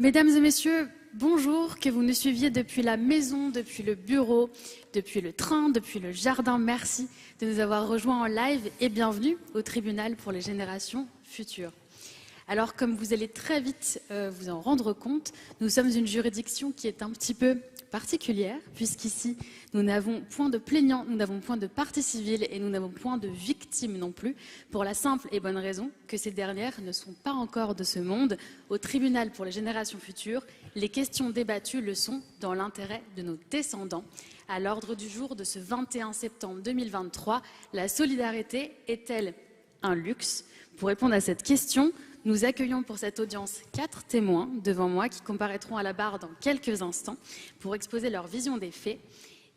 Mesdames et messieurs, bonjour, que vous nous suiviez depuis la maison, depuis le bureau, depuis le train, depuis le jardin. Merci de nous avoir rejoints en live et bienvenue au tribunal pour les générations futures. Alors, comme vous allez très vite vous en rendre compte, nous sommes une juridiction qui est un petit peu particulière, puisqu'ici, nous n'avons point de plaignants, nous n'avons point de partie civile et nous n'avons point de victimes non plus, pour la simple et bonne raison que ces dernières ne sont pas encore de ce monde. Au tribunal pour les générations futures, les questions débattues le sont dans l'intérêt de nos descendants. À l'ordre du jour de ce 21 septembre 2023, la solidarité est-elle un luxe? Pour répondre à cette question, nous accueillons pour cette audience 4 témoins devant moi qui comparaîtront à la barre dans quelques instants pour exposer leur vision des faits.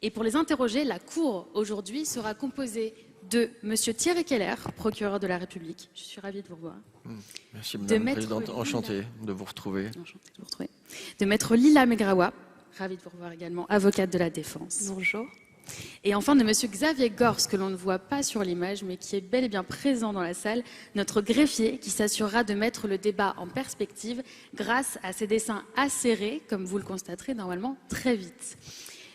Et pour les interroger, la Cour aujourd'hui sera composée de M. Thierry Keller, procureur de la République. Je suis ravie de vous revoir. Merci Madame la Présidente, enchanté de vous retrouver. Enchanté de vous retrouver. De Maître Lila Megrawa, ravie de vous revoir également, avocate de la défense. Bonjour. Et enfin de M. Xavier Gors, que l'on ne voit pas sur l'image, mais qui est bel et bien présent dans la salle, notre greffier qui s'assurera de mettre le débat en perspective grâce à ses dessins acérés, comme vous le constaterez normalement très vite.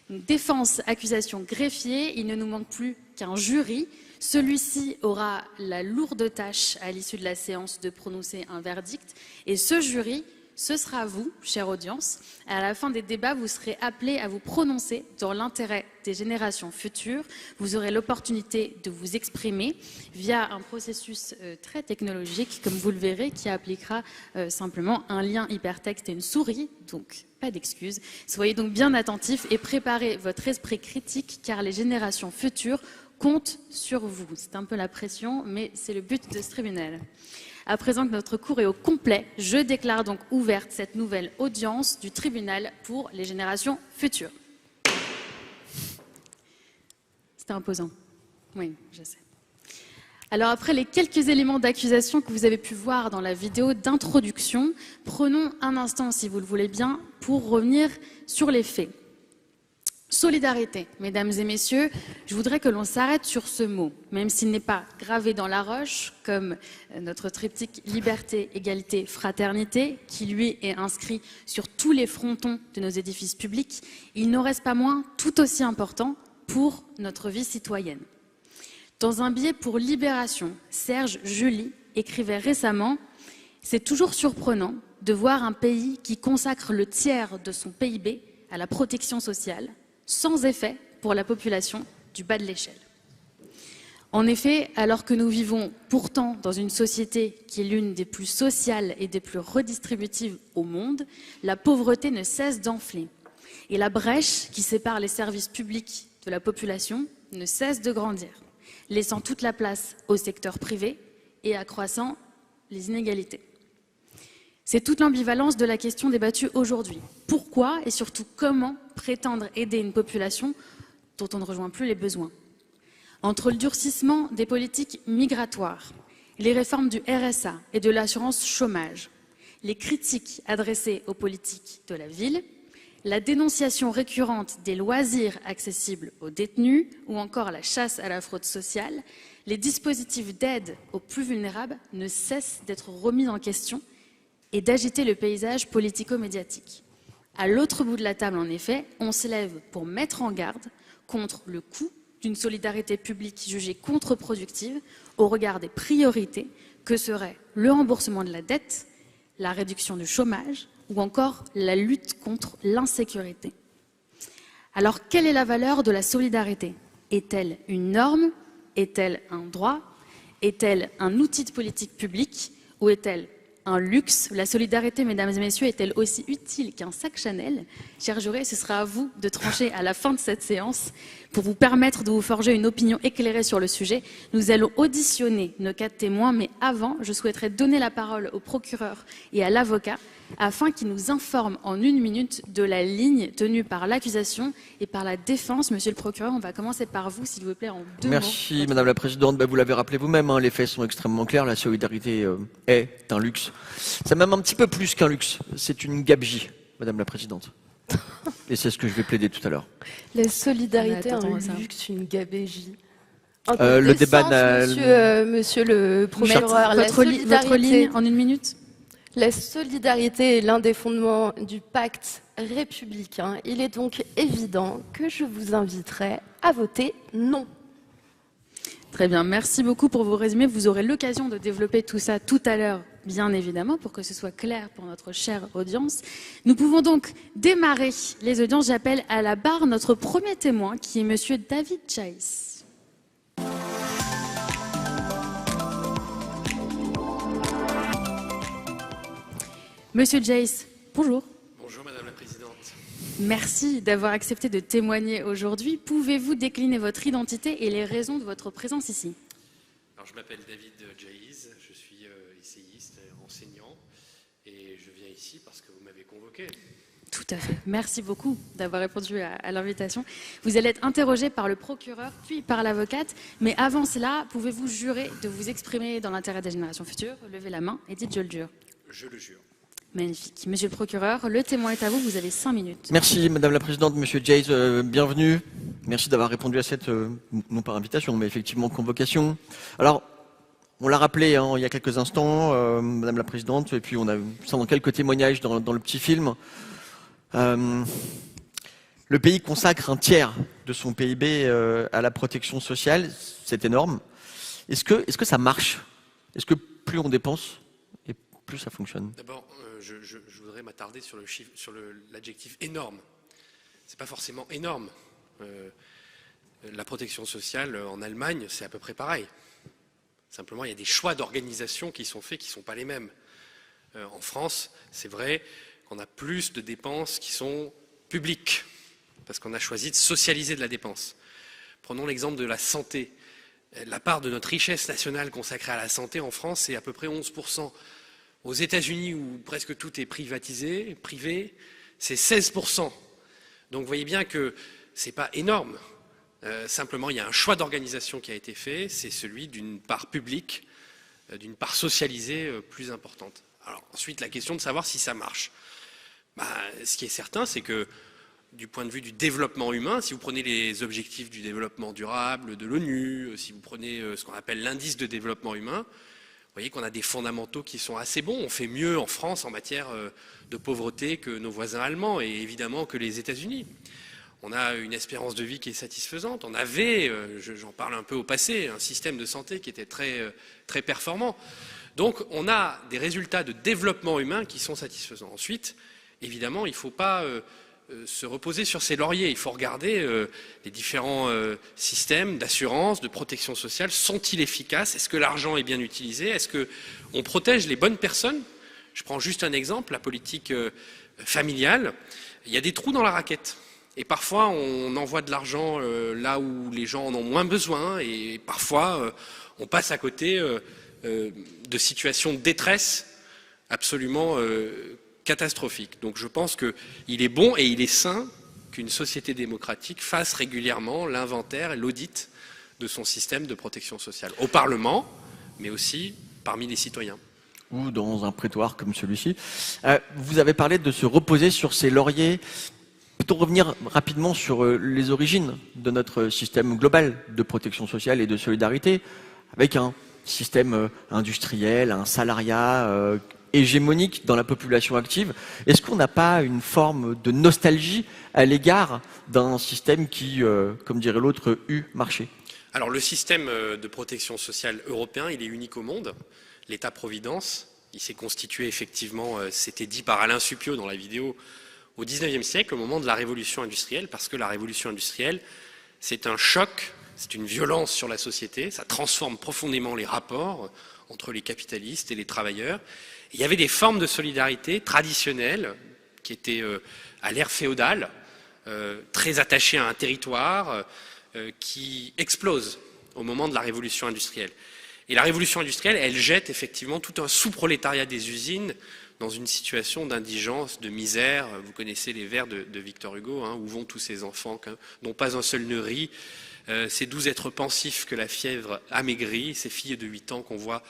Défense, accusation, greffier, il ne nous manque plus qu'un jury. Celui-ci aura la lourde tâche à l'issue de la séance de prononcer un verdict. Et ce jury, ce sera vous, chère audience. À la fin des débats, vous serez appelés à vous prononcer dans l'intérêt des générations futures. Vous aurez l'opportunité de vous exprimer via un processus très technologique, comme vous le verrez, qui appliquera simplement un lien hypertexte et une souris, donc pas d'excuses. Soyez donc bien attentifs et préparez votre esprit critique, car les générations futures comptent sur vous. C'est un peu la pression, mais c'est le but de ce tribunal. À présent que notre cours est au complet, je déclare donc ouverte cette nouvelle audience du tribunal pour les générations futures. C'était imposant. Oui, je sais. Alors après les quelques éléments d'accusation que vous avez pu voir dans la vidéo d'introduction, prenons un instant, si vous le voulez bien, pour revenir sur les faits. Solidarité, mesdames et messieurs, je voudrais que l'on s'arrête sur ce mot, même s'il n'est pas gravé dans la roche, comme notre triptyque liberté, égalité, fraternité, qui lui est inscrit sur tous les frontons de nos édifices publics, il n'en reste pas moins tout aussi important pour notre vie citoyenne. Dans un billet pour Libération, Serge July écrivait récemment « C'est toujours surprenant de voir un pays qui consacre le tiers de son PIB à la protection sociale, sans effet pour la population du bas de l'échelle. » En effet, alors que nous vivons pourtant dans une société qui est l'une des plus sociales et des plus redistributives au monde, la pauvreté ne cesse d'enfler. Et la brèche qui sépare les services publics de la population ne cesse de grandir, laissant toute la place au secteur privé et accroissant les inégalités. C'est toute l'ambivalence de la question débattue aujourd'hui. Pourquoi et surtout comment prétendre aider une population dont on ne rejoint plus les besoins? Entre le durcissement des politiques migratoires, les réformes du RSA et de l'assurance chômage, les critiques adressées aux politiques de la ville, la dénonciation récurrente des loisirs accessibles aux détenus ou encore la chasse à la fraude sociale, les dispositifs d'aide aux plus vulnérables ne cessent d'être remis en question et d'agiter le paysage politico-médiatique. À l'autre bout de la table, en effet, on se lève pour mettre en garde contre le coût d'une solidarité publique jugée contre-productive au regard des priorités que seraient le remboursement de la dette, la réduction du chômage ou encore la lutte contre l'insécurité. Alors, quelle est la valeur de la solidarité? Est-elle une norme? Est-elle un droit? Est-elle un outil de politique publique? Ou est-elle un luxe? La solidarité, mesdames et messieurs, est-elle aussi utile qu'un sac Chanel? Cher juré, ce sera à vous de trancher à la fin de cette séance pour vous permettre de vous forger une opinion éclairée sur le sujet. Nous allons auditionner nos 4 témoins, mais avant, je souhaiterais donner la parole au procureur et à l'avocat afin qu'ils nous informent en 1 minute de la ligne tenue par l'accusation et par la défense. Monsieur le procureur, on va commencer par vous, s'il vous plaît, en 2 mots. Merci Madame la Présidente. Vous l'avez rappelé vous-même, les faits sont extrêmement clairs. La solidarité est un luxe. C'est même un petit peu plus qu'un luxe. C'est une gabegie, Madame la Présidente. Et c'est ce que je vais plaider tout à l'heure. La solidarité, un luxe, une gabegie. Le débat monsieur le procureur, votre ligne en 1 minute. La solidarité est l'un des fondements du pacte républicain. Il est donc évident que je vous inviterai à voter non. Très bien, merci beaucoup pour vos résumés. Vous aurez l'occasion de développer tout ça tout à l'heure, bien évidemment, pour que ce soit clair pour notre chère audience. Nous pouvons donc démarrer les audiences. J'appelle à la barre notre premier témoin, qui est Monsieur David Chase. Monsieur Jace, bonjour. Bonjour Madame la Présidente. Merci d'avoir accepté de témoigner aujourd'hui. Pouvez-vous décliner votre identité et les raisons de votre présence ici? Alors, je m'appelle David Jaïs, je suis essayiste, enseignant, et je viens ici parce que vous m'avez convoqué. Tout à fait. Merci beaucoup d'avoir répondu à l'invitation. Vous allez être interrogé par le procureur, puis par l'avocate. Mais avant cela, pouvez-vous jurer de vous exprimer dans l'intérêt des générations futures? Levez la main et dites « je le jure ». Je le jure. Magnifique. Monsieur le procureur, le témoin est à vous, vous avez 5 minutes. Merci Madame la Présidente, Monsieur Jays, bienvenue. Merci d'avoir répondu à cette, non pas invitation, mais effectivement convocation. Alors, on l'a rappelé il y a quelques instants, Madame la Présidente, et puis on a ça dans quelques témoignages dans le petit film. Le pays consacre un tiers de son PIB à la protection sociale, c'est énorme. Est-ce que ça marche? Est-ce que plus on dépense, et plus ça fonctionne? D'abord, je voudrais m'attarder sur l'adjectif énorme. C'est pas forcément énorme. La protection sociale en Allemagne, c'est à peu près pareil. Simplement, il y a des choix d'organisation qui sont faits qui ne sont pas les mêmes. En France, c'est vrai qu'on a plus de dépenses qui sont publiques, parce qu'on a choisi de socialiser de la dépense. Prenons l'exemple de la santé. La part de notre richesse nationale consacrée à la santé en France, c'est à peu près 11%. Aux États-Unis, où presque tout est privatisé, privé, c'est 16%. Donc vous voyez bien que ce n'est pas énorme. Simplement, il y a un choix d'organisation qui a été fait, c'est celui d'une part publique, d'une part socialisée plus importante. Alors ensuite, la question de savoir si ça marche. Ce qui est certain, c'est que du point de vue du développement humain, si vous prenez les objectifs du développement durable de l'ONU, si vous prenez ce qu'on appelle l'indice de développement humain, vous voyez qu'on a des fondamentaux qui sont assez bons. On fait mieux en France en matière de pauvreté que nos voisins allemands et évidemment que les États-Unis. On a une espérance de vie qui est satisfaisante. On avait, j'en parle un peu au passé, un système de santé qui était très, très performant. Donc on a des résultats de développement humain qui sont satisfaisants. Ensuite, évidemment, il ne faut pas se reposer sur ses lauriers. Il faut regarder les différents systèmes d'assurance, de protection sociale. Sont-ils efficaces? Est-ce que l'argent est bien utilisé? Est-ce qu'on protège les bonnes personnes? Je prends juste un exemple, la politique familiale. Il y a des trous dans la raquette. Et parfois, on envoie de l'argent là où les gens en ont moins besoin. Et parfois, on passe à côté de situations de détresse absolument catastrophique. Donc je pense qu'il est bon et il est sain qu'une société démocratique fasse régulièrement l'inventaire et l'audit de son système de protection sociale, au Parlement, mais aussi parmi les citoyens. Ou dans un prétoire comme celui-ci. Vous avez parlé de se reposer sur ses lauriers. Peut-on revenir rapidement sur les origines de notre système global de protection sociale et de solidarité, avec un système industriel, un salariat hégémonique dans la population active? Est-ce qu'on n'a pas une forme de nostalgie à l'égard d'un système qui, comme dirait l'autre, eût marché? Alors le système de protection sociale européen, il est unique au monde. L'État-providence, il s'est constitué effectivement, c'était dit par Alain Supiot dans la vidéo, au XIXe siècle, au moment de la révolution industrielle, parce que la révolution industrielle, c'est un choc, c'est une violence sur la société, ça transforme profondément les rapports entre les capitalistes et les travailleurs. Il y avait des formes de solidarité traditionnelles qui étaient à l'ère féodale, très attachées à un territoire, qui explosent au moment de la révolution industrielle. Et la révolution industrielle, elle jette effectivement tout un sous-prolétariat des usines dans une situation d'indigence, de misère. Vous connaissez les vers de Victor Hugo, hein, où vont tous ces enfants, dont pas un seul ne rit, ces doux êtres pensifs que la fièvre amaigrit, ces filles de 8 ans qu'on voit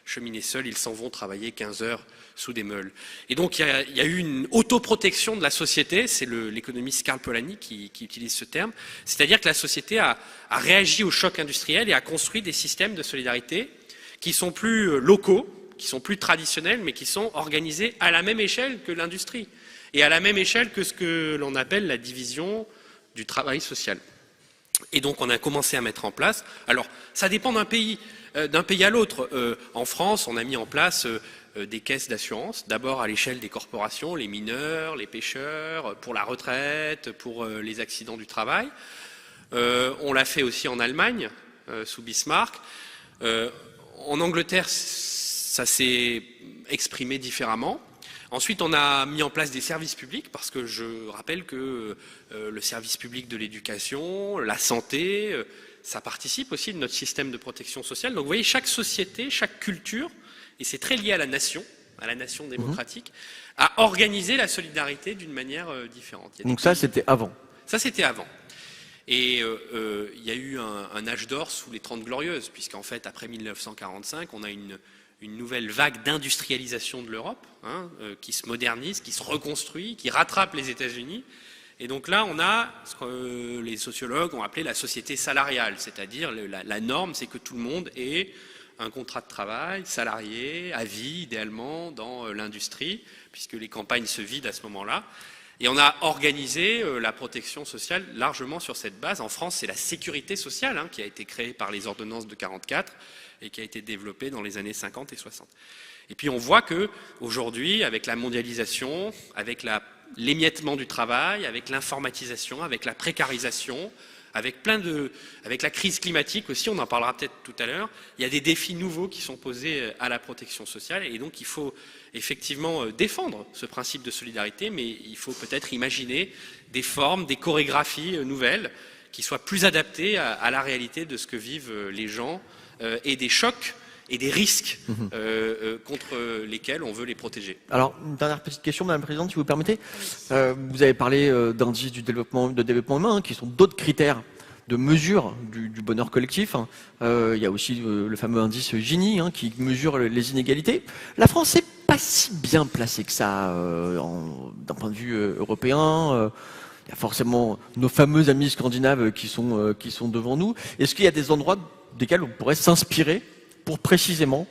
cheminer seuls, ils s'en vont travailler 15 heures sous des meules. Et donc il y a eu une autoprotection de la société, c'est l'économiste Karl Polanyi qui utilise ce terme, c'est-à-dire que la société a réagi au choc industriel et a construit des systèmes de solidarité qui sont plus locaux, qui sont plus traditionnels, mais qui sont organisés à la même échelle que l'industrie, et à la même échelle que ce que l'on appelle la division du travail social. Et donc on a commencé à mettre en place, alors ça dépend d'un pays à l'autre. En France, on a mis en place des caisses d'assurance, d'abord à l'échelle des corporations, les mineurs, les pêcheurs, pour la retraite, pour les accidents du travail. On l'a fait aussi en Allemagne, sous Bismarck. En Angleterre, ça s'est exprimé différemment. Ensuite, on a mis en place des services publics, parce que je rappelle que le service public de l'éducation, la santé, ça participe aussi de notre système de protection sociale. Donc vous voyez, chaque société, chaque culture, et c'est très lié à la nation démocratique, a organisé la solidarité d'une manière différente. Donc ça, c'était avant. Ça, c'était avant. Et il y a eu un âge d'or sous les 30 Glorieuses, puisqu'en fait, après 1945, on a une nouvelle vague d'industrialisation de l'Europe, qui se modernise, qui se reconstruit, qui rattrape les États-Unis. Et donc là, on a ce que les sociologues ont appelé la société salariale, c'est-à-dire la norme, c'est que tout le monde ait un contrat de travail, salarié, à vie, idéalement, dans l'industrie, puisque les campagnes se vident à ce moment-là. Et on a organisé la protection sociale largement sur cette base. En France, c'est la sécurité sociale qui a été créée par les ordonnances de 1944 et qui a été développée dans les années 50 et 60. Et puis on voit qu'aujourd'hui, avec la mondialisation, avec l'émiettement du travail, avec l'informatisation, avec la précarisation, avec la crise climatique aussi, on en parlera peut-être tout à l'heure, il y a des défis nouveaux qui sont posés à la protection sociale, et donc il faut effectivement défendre ce principe de solidarité, mais il faut peut-être imaginer des formes, des chorégraphies nouvelles qui soient plus adaptées à la réalité de ce que vivent les gens, et des chocs et des risques contre lesquels on veut les protéger. Alors, une dernière petite question, Madame la Présidente, si vous permettez. Vous avez parlé d'indices de développement humain, qui sont d'autres critères de mesure du bonheur collectif. Il y a aussi le fameux indice Gini, qui mesure les inégalités. La France n'est pas si bien placée que ça d'un point de vue européen. Il y a forcément nos fameux amis scandinaves qui sont devant nous. Est-ce qu'il y a des endroits desquels on pourrait s'inspirer pour précisément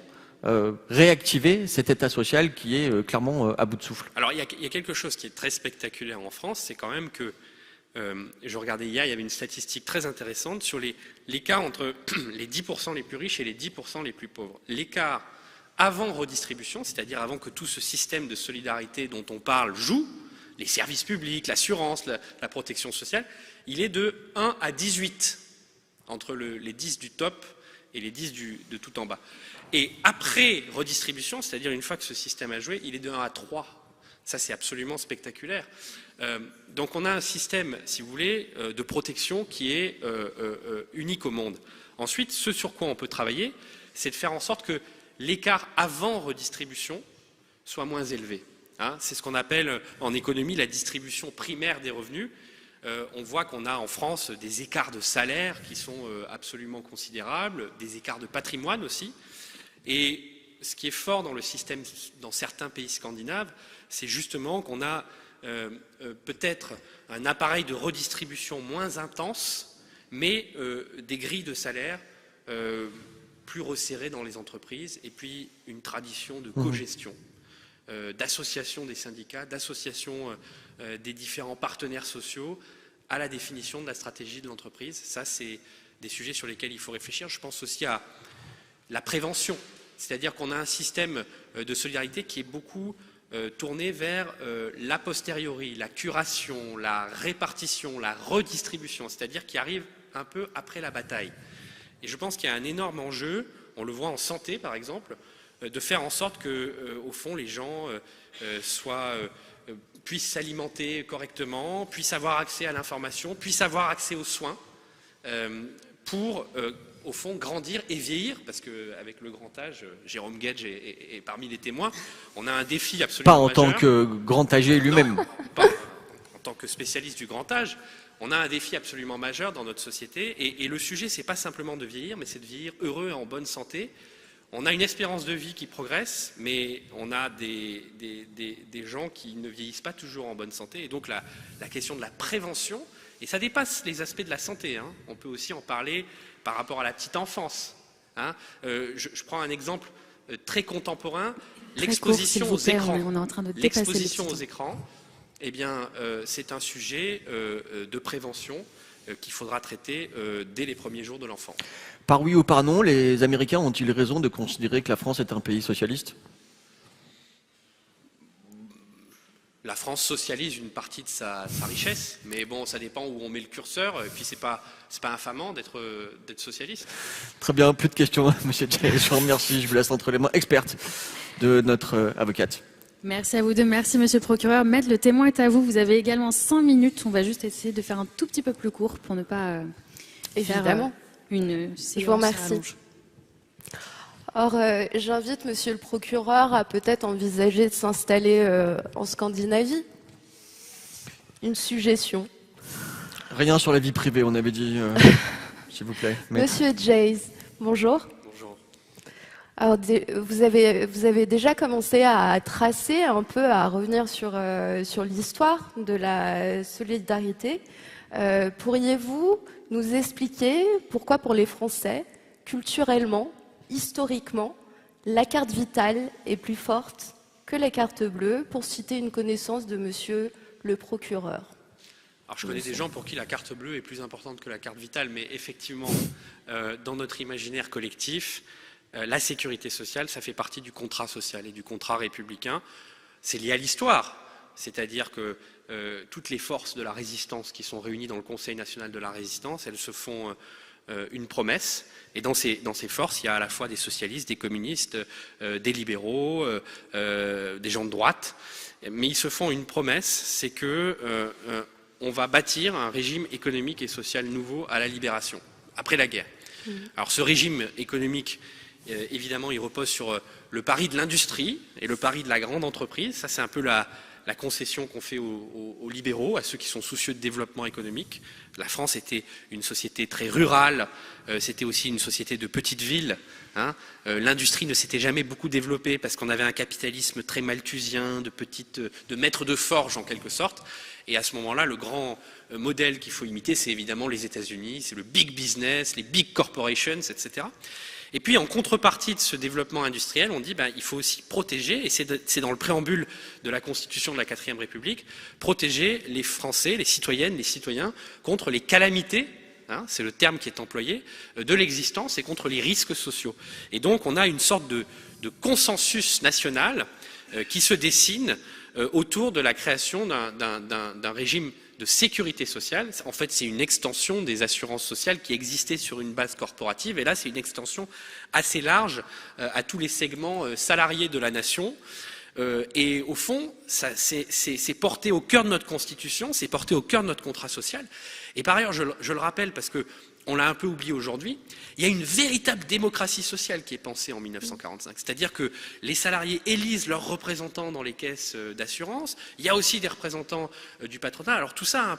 réactiver cet état social qui est clairement à bout de souffle? Alors il y a quelque chose qui est très spectaculaire en France, c'est quand même que, je regardais hier, il y avait une statistique très intéressante sur l'écart entre les 10% les plus riches et les 10% les plus pauvres. L'écart avant redistribution, c'est-à-dire avant que tout ce système de solidarité dont on parle joue, les services publics, l'assurance, la protection sociale, il est de 1 à 18, entre les 10 du top et les 10 de tout en bas. Et après redistribution, c'est-à-dire une fois que ce système a joué, il est de 1 à 3. Ça, c'est absolument spectaculaire. Donc on a un système, si vous voulez, de protection qui est unique au monde. Ensuite, ce sur quoi on peut travailler, c'est de faire en sorte que l'écart avant redistribution soit moins élevé. C'est ce qu'on appelle en économie la distribution primaire des revenus. On voit qu'on a en France des écarts de salaire qui sont absolument considérables, des écarts de patrimoine aussi. Et ce qui est fort dans le système, dans certains pays scandinaves, c'est justement qu'on a peut-être un appareil de redistribution moins intense, mais des grilles de salaire plus resserrées dans les entreprises, et puis une tradition de cogestion, d'association des syndicats, d'association des différents partenaires sociaux à la définition de la stratégie de l'entreprise. Ça, c'est des sujets sur lesquels il faut réfléchir. Je pense aussi à la prévention, c'est-à-dire qu'on a un système de solidarité qui est beaucoup tourné vers l'a posteriori, la curation, la répartition, la redistribution, c'est-à-dire qui arrive un peu après la bataille. Et je pense qu'il y a un énorme enjeu, on le voit en santé par exemple, de faire en sorte que, au fond, les gens puissent s'alimenter correctement, puissent avoir accès à l'information, puissent avoir accès aux soins, pour, au fond, grandir et vieillir, parce qu'avec le grand âge, Jérôme Guedj est parmi les témoins, on a un défi absolument majeur. Pas en tant que grand âgé lui-même. Non, pas en tant que spécialiste du grand âge. On a un défi absolument majeur dans notre société, et le sujet, c'est pas simplement de vieillir, mais c'est de vieillir heureux et en bonne santé. On a une espérance de vie qui progresse, mais on a des gens qui ne vieillissent pas toujours en bonne santé. Et donc la question de la prévention, et ça dépasse les aspects de la santé, on peut aussi en parler par rapport à la petite enfance. Je prends un exemple très contemporain, Très l'exposition court, aux s'il vous plaît, écrans. on est en train de dépasser le L'exposition petit aux temps. écrans, eh bien, c'est un sujet de prévention qu'il faudra traiter dès les premiers jours de l'enfant. Par oui ou par non, les Américains ont-ils raison de considérer que la France est un pays socialiste? La France socialise une partie de sa richesse, mais bon, ça dépend où on met le curseur, et puis c'est pas infamant d'être socialiste. Très bien, plus de questions, monsieur Jay. Je vous remercie, je vous laisse entre les mains expertes de notre avocate. Merci à vous deux, merci monsieur le procureur. Maître, le témoin est à vous. Vous avez également 5 minutes. On va juste essayer de faire un tout petit peu plus court pour ne pas Évidemment. faire une séance. Je vous remercie. à rallonge. Or, j'invite monsieur le procureur à peut-être envisager de s'installer en Scandinavie. Une suggestion. Rien sur la vie privée, on avait dit, s'il vous plaît. Monsieur Jays, bonjour. Bonjour. Alors, vous avez déjà commencé à tracer un peu, à revenir sur l'histoire de la solidarité. Pourriez-vous nous expliquer pourquoi, pour les Français, culturellement, historiquement, la carte vitale est plus forte que la carte bleue, pour citer une connaissance de monsieur le procureur? Alors je connais des gens pour qui la carte bleue est plus importante que la carte vitale, mais effectivement, dans notre imaginaire collectif, la sécurité sociale, ça fait partie du contrat social et du contrat républicain. C'est lié à l'histoire, c'est-à-dire que toutes les forces de la résistance qui sont réunies dans le Conseil national de la résistance, elles se font une promesse, et dans ces forces, il y a à la fois des socialistes, des communistes, des libéraux, des gens de droite, mais ils se font une promesse, c'est que on va bâtir un régime économique et social nouveau à la libération, après la guerre. Alors ce régime économique, évidemment, il repose sur le pari de l'industrie et le pari de la grande entreprise. Ça, c'est un peu la concession qu'on fait aux libéraux, à ceux qui sont soucieux de développement économique. La France était une société très rurale, c'était aussi une société de petites villes. Hein. L'industrie ne s'était jamais beaucoup développée parce qu'on avait un capitalisme très malthusien, de maîtres de forge en quelque sorte. Et à ce moment-là, le grand modèle qu'il faut imiter, c'est évidemment les États-Unis, c'est le big business, les big corporations, etc. Et puis en contrepartie de ce développement industriel, on dit il faut aussi protéger, et c'est dans le préambule de la Constitution de la 4ème République, protéger les Français, les citoyennes, les citoyens contre les calamités, hein, c'est le terme qui est employé, de l'existence et contre les risques sociaux. Et donc on a une sorte de consensus national qui se dessine autour de la création d'un régime de sécurité sociale. En fait, c'est une extension des assurances sociales qui existaient sur une base corporative, et là, c'est une extension assez large à tous les segments salariés de la nation. Et au fond, c'est porté au cœur de notre Constitution, c'est porté au cœur de notre contrat social. Et par ailleurs, je le rappelle parce que on l'a un peu oublié aujourd'hui, il y a une véritable démocratie sociale qui est pensée en 1945. C'est-à-dire que les salariés élisent leurs représentants dans les caisses d'assurance. Il y a aussi des représentants du patronat. Alors tout ça,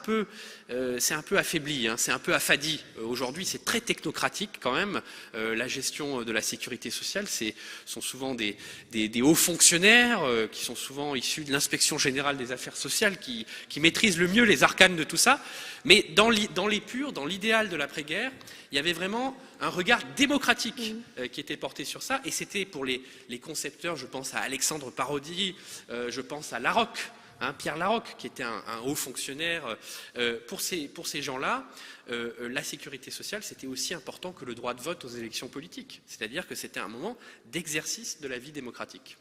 c'est un peu affaibli, hein, c'est un peu affadi. Aujourd'hui, c'est très technocratique quand même. La gestion de la sécurité sociale, sont souvent des hauts fonctionnaires qui sont souvent issus de l'inspection générale des affaires sociales qui maîtrisent le mieux les arcanes de tout ça. Mais dans l'épure, dans l'idéal de l'après-guerre, il y avait vraiment un regard démocratique qui était porté sur ça, et c'était pour les concepteurs, je pense à Alexandre Parodi, je pense à Larocque, hein, Pierre Larocque, qui était un haut fonctionnaire. Pour ces gens-là, la sécurité sociale, c'était aussi important que le droit de vote aux élections politiques, c'est-à-dire que c'était un moment d'exercice de la vie démocratique.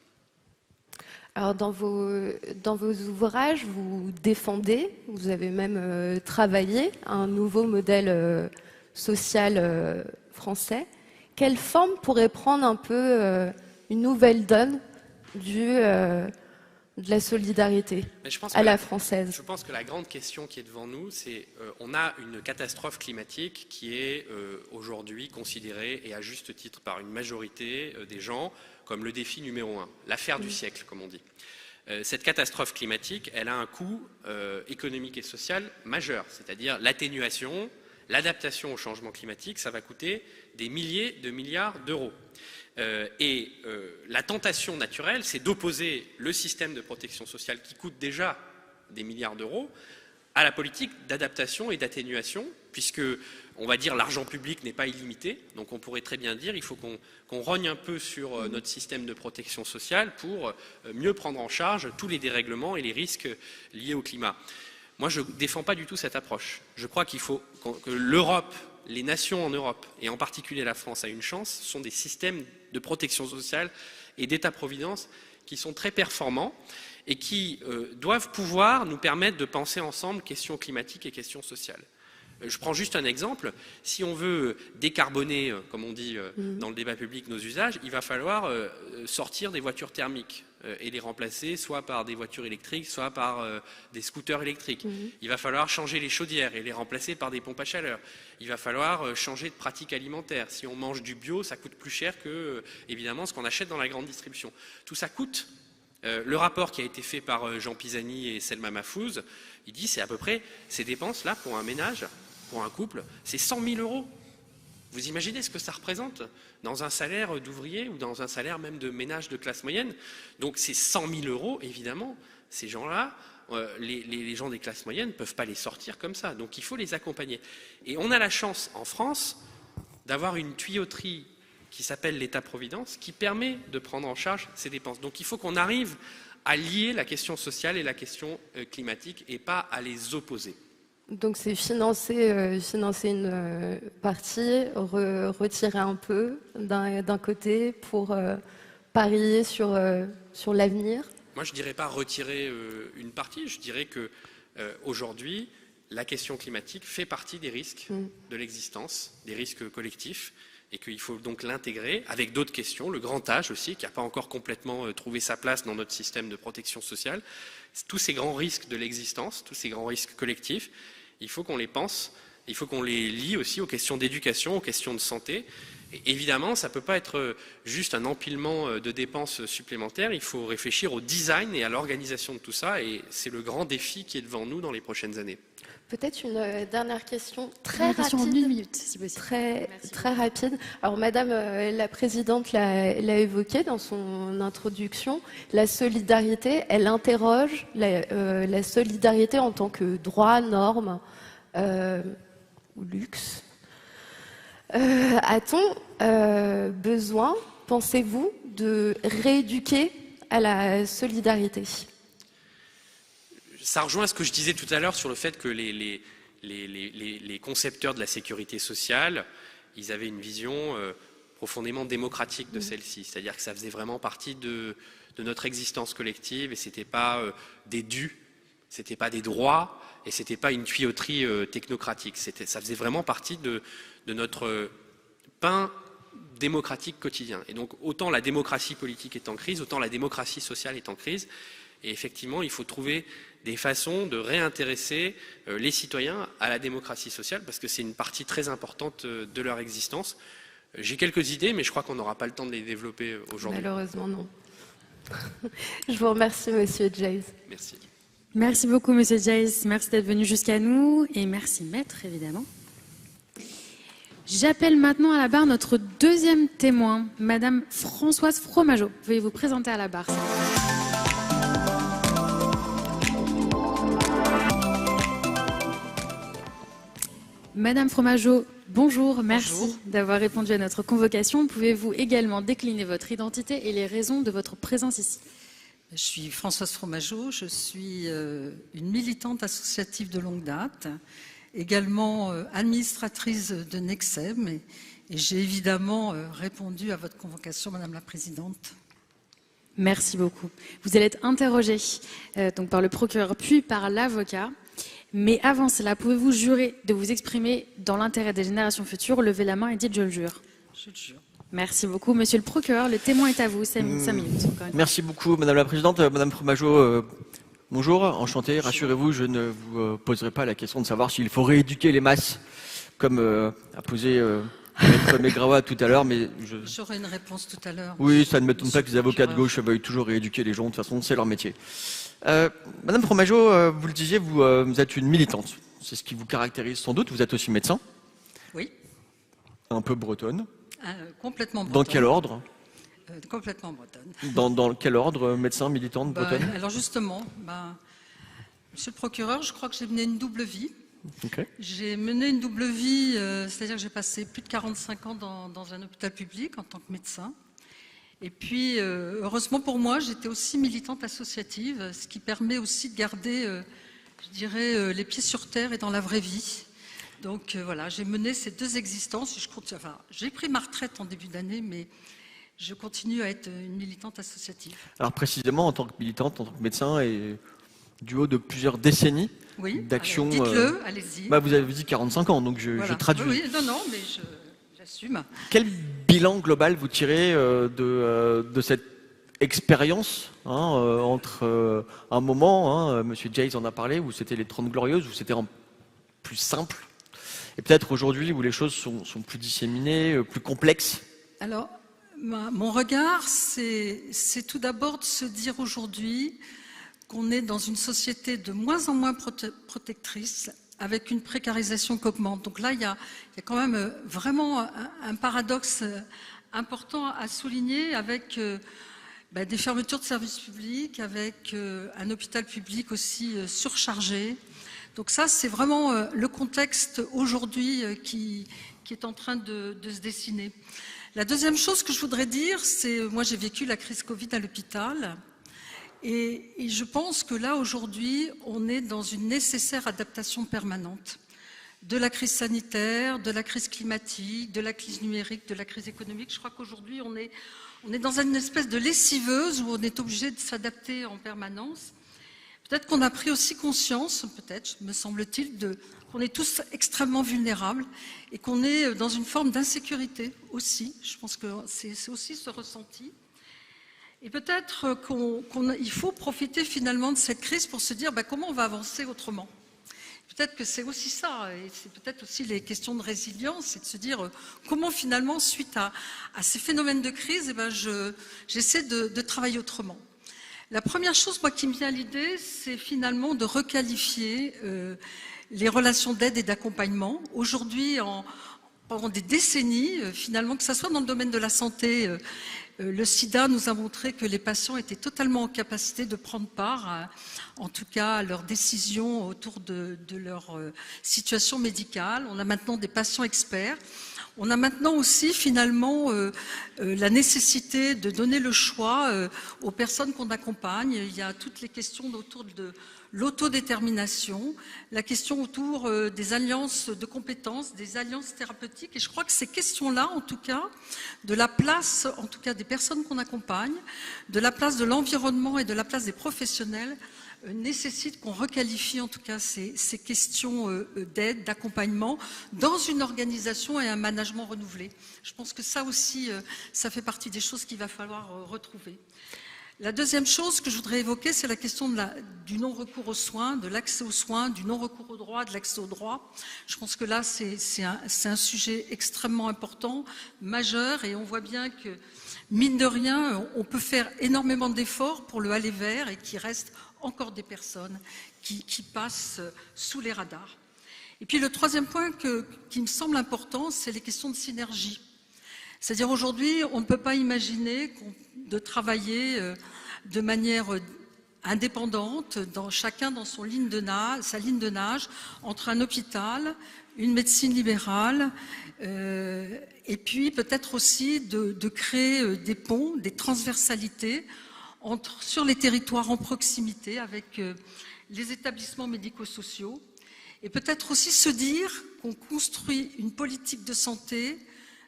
Alors, dans vos ouvrages, vous défendez, vous avez même travaillé un nouveau modèle social français. Quelle forme pourrait prendre un peu une nouvelle donne de la solidarité à la française? Je pense que la grande question qui est devant nous, c'est on a une catastrophe climatique qui est aujourd'hui considérée, et à juste titre par une majorité des gens, comme le défi numéro 1, l'affaire du siècle, comme on dit. Cette catastrophe climatique, elle a un coût économique et social majeur, c'est-à-dire l'atténuation, l'adaptation au changement climatique, ça va coûter des milliers de milliards d'euros. La tentation naturelle, c'est d'opposer le système de protection sociale qui coûte déjà des milliards d'euros à la politique d'adaptation et d'atténuation, puisque, on va dire, l'argent public n'est pas illimité. Donc on pourrait très bien dire qu'il faut qu'on rogne un peu sur notre système de protection sociale pour mieux prendre en charge tous les dérèglements et les risques liés au climat. Moi, je ne défends pas du tout cette approche. Je crois qu'il faut que l'Europe, les nations en Europe, et en particulier la France, a une chance, ce sont des systèmes de protection sociale et d'État-providence qui sont très performants et qui doivent pouvoir nous permettre de penser ensemble questions climatiques et questions sociales. Je prends juste un exemple. Si on veut décarboner, comme on dit dans le débat public, nos usages, il va falloir sortir des voitures thermiques et les remplacer soit par des voitures électriques, soit par des scooters électriques. Il va falloir changer les chaudières et les remplacer par des pompes à chaleur. Il va falloir changer de pratique alimentaire. Si on mange du bio, ça coûte plus cher que, évidemment, ce qu'on achète dans la grande distribution. Tout ça coûte. Le rapport qui a été fait par Jean Pisani et Selma Mahfouz, il dit c'est à peu près ces dépenses-là pour un ménage, pour un couple, c'est 100 000 euros. Vous imaginez ce que ça représente dans un salaire d'ouvrier ou dans un salaire même de ménage de classe moyenne? Donc ces 100 000 euros, évidemment, ces gens-là, les gens des classes moyennes ne peuvent pas les sortir comme ça. Donc il faut les accompagner. Et on a la chance en France d'avoir une tuyauterie qui s'appelle l'État-providence, qui permet de prendre en charge ces dépenses. Donc il faut qu'on arrive à lier la question sociale et la question climatique et pas à les opposer. Donc c'est financer une partie, retirer un peu d'un côté pour parier sur l'avenir. Moi je ne dirais pas retirer une partie, je dirais que aujourd'hui la question climatique fait partie des risques de l'existence, des risques collectifs, et qu'il faut donc l'intégrer avec d'autres questions, le grand âge aussi, qui n'a pas encore complètement trouvé sa place dans notre système de protection sociale. Tous ces grands risques de l'existence, tous ces grands risques collectifs, il faut qu'on les pense, il faut qu'on les lie aussi aux questions d'éducation, aux questions de santé. Et évidemment, ça ne peut pas être juste un empilement de dépenses supplémentaires, il faut réfléchir au design et à l'organisation de tout ça, et c'est le grand défi qui est devant nous dans les prochaines années. Peut-être une dernière question très rapide. En 1 minute, si possible. Très rapide. Alors, Madame la Présidente l'a évoqué dans son introduction. La solidarité, elle interroge la solidarité en tant que droit, norme ou luxe. A-t-on besoin, pensez-vous, de rééduquer à la solidarité ? Ça rejoint ce que je disais tout à l'heure sur le fait que les concepteurs de la sécurité sociale, ils avaient une vision profondément démocratique de celle-ci. C'est-à-dire que ça faisait vraiment partie de notre existence collective et ce n'était pas des dus, ce n'était pas des droits et ce n'était pas une tuyauterie technocratique. Ça faisait vraiment partie de notre pain démocratique quotidien. Et donc autant la démocratie politique est en crise, autant la démocratie sociale est en crise. Et effectivement, il faut trouver des façons de réintéresser les citoyens à la démocratie sociale parce que c'est une partie très importante de leur existence. J'ai quelques idées, mais je crois qu'on n'aura pas le temps de les développer aujourd'hui. Malheureusement, non. Je vous remercie, Monsieur Jayes. Merci. Merci beaucoup, Monsieur Jayes. Merci d'être venu jusqu'à nous et merci, Maître, évidemment. J'appelle maintenant à la barre notre deuxième témoin, Madame Françoise Fromageau. Veuillez vous présenter à la barre. Madame Fromageau, bonjour, merci d'avoir répondu à notre convocation. Pouvez-vous également décliner votre identité et les raisons de votre présence ici? Je suis Françoise Fromageau, je suis une militante associative de longue date, également administratrice de Nexem et j'ai évidemment répondu à votre convocation, Madame la Présidente. Merci beaucoup. Vous allez être interrogée donc par le procureur puis par l'avocat. Mais avant cela, pouvez-vous jurer de vous exprimer dans l'intérêt des générations futures? Levez la main et dites « je le jure ». Je le jure. Merci beaucoup. Monsieur le procureur, le témoin est à vous. 5 minutes. Merci beaucoup, Madame la Présidente. Madame Fromageau, bonjour, enchanté. Rassurez-vous, je ne vous poserai pas la question de savoir s'il faut rééduquer les masses, comme a posé Maître Megrawa tout à l'heure. Mais j'aurai une réponse tout à l'heure. Oui, ça ne m'étonne pas que les avocats de gauche veuillent toujours rééduquer les gens. De toute façon, c'est leur métier. Madame Fromageau, vous le disiez, vous êtes une militante. C'est ce qui vous caractérise sans doute. Vous êtes aussi médecin. Oui. Un peu bretonne. Complètement bretonne. Dans quel ordre? Complètement bretonne. Dans quel ordre? Médecin, militante, bretonne? Alors justement, Monsieur le procureur, je crois que j'ai mené une double vie. Ok. J'ai mené une double vie, c'est-à-dire que j'ai passé plus de 45 ans dans un hôpital public en tant que médecin. Et puis, heureusement pour moi, j'étais aussi militante associative, ce qui permet aussi de garder, je dirais, les pieds sur terre et dans la vraie vie. Donc voilà, j'ai mené ces deux existences. J'ai pris ma retraite en début d'année, mais je continue à être une militante associative. Alors précisément, en tant que militante, en tant que médecin, et du haut de plusieurs décennies Oui, d'action... dites-le, allez-y. Bah, vous avez dit 45 ans, donc je Voilà. traduis. Oui, non, mais j'assume. Quel bilan global vous tirez de cette expérience entre un moment, Monsieur Jays en a parlé, où c'était les 30 Glorieuses, où c'était plus simple, et peut-être aujourd'hui où les choses sont plus disséminées, plus complexes? Alors, mon regard, c'est tout d'abord de se dire aujourd'hui qu'on est dans une société de moins en moins protectrice, avec une précarisation qui augmente. Donc là, il y a quand même vraiment un paradoxe important à souligner avec des fermetures de services publics, avec un hôpital public aussi surchargé. Donc ça, c'est vraiment le contexte aujourd'hui qui est en train de se dessiner. La deuxième chose que je voudrais dire, c'est, moi j'ai vécu la crise Covid à l'hôpital, et je pense que là, aujourd'hui, on est dans une nécessaire adaptation permanente de la crise sanitaire, de la crise climatique, de la crise numérique, de la crise économique. Je crois qu'aujourd'hui, on est dans une espèce de lessiveuse où on est obligé de s'adapter en permanence. Peut-être qu'on a pris aussi conscience, peut-être, me semble-t-il, qu'on est tous extrêmement vulnérables et qu'on est dans une forme d'insécurité aussi. Je pense que c'est aussi ce ressenti. Et peut-être qu'il faut profiter finalement de cette crise pour se dire comment on va avancer autrement. Peut-être que c'est aussi ça, et c'est peut-être aussi les questions de résilience, c'est de se dire comment finalement, suite à ces phénomènes de crise, j'essaie de travailler autrement. La première chose, moi, qui me vient à l'idée, c'est finalement de requalifier les relations d'aide et d'accompagnement. Aujourd'hui, pendant des décennies, finalement, que ce soit dans le domaine de la santé, le sida nous a montré que les patients étaient totalement en capacité de prendre part, en tout cas, à leurs décisions autour de leur situation médicale. On a maintenant des patients experts. On a maintenant aussi finalement la nécessité de donner le choix aux personnes qu'on accompagne. Il y a toutes les questions autour de l'autodétermination, la question autour des alliances de compétences, des alliances thérapeutiques. Et je crois que ces questions-là, en tout cas, de la place, en tout cas des personnes qu'on accompagne, de la place de l'environnement et de la place des professionnels, nécessite qu'on requalifie en tout cas ces questions d'aide, d'accompagnement dans une organisation et un management renouvelé. Je pense que ça aussi, ça fait partie des choses qu'il va falloir retrouver. La deuxième chose que je voudrais évoquer, c'est la question du non-recours aux soins, de l'accès aux soins, du non-recours aux droits, de l'accès aux droits. Je pense que là, c'est un sujet extrêmement important, majeur, et on voit bien que, mine de rien, on peut faire énormément d'efforts pour le aller vers et qu'il reste encore des personnes qui passent sous les radars. Et puis le troisième point qui me semble important, c'est les questions de synergie. C'est-à-dire aujourd'hui, on ne peut pas imaginer de travailler de manière indépendante, chacun dans sa ligne de nage, entre un hôpital, une médecine libérale, et puis peut-être aussi de créer des ponts, des transversalités sur les territoires en proximité avec les établissements médico-sociaux, et peut-être aussi se dire qu'on construit une politique de santé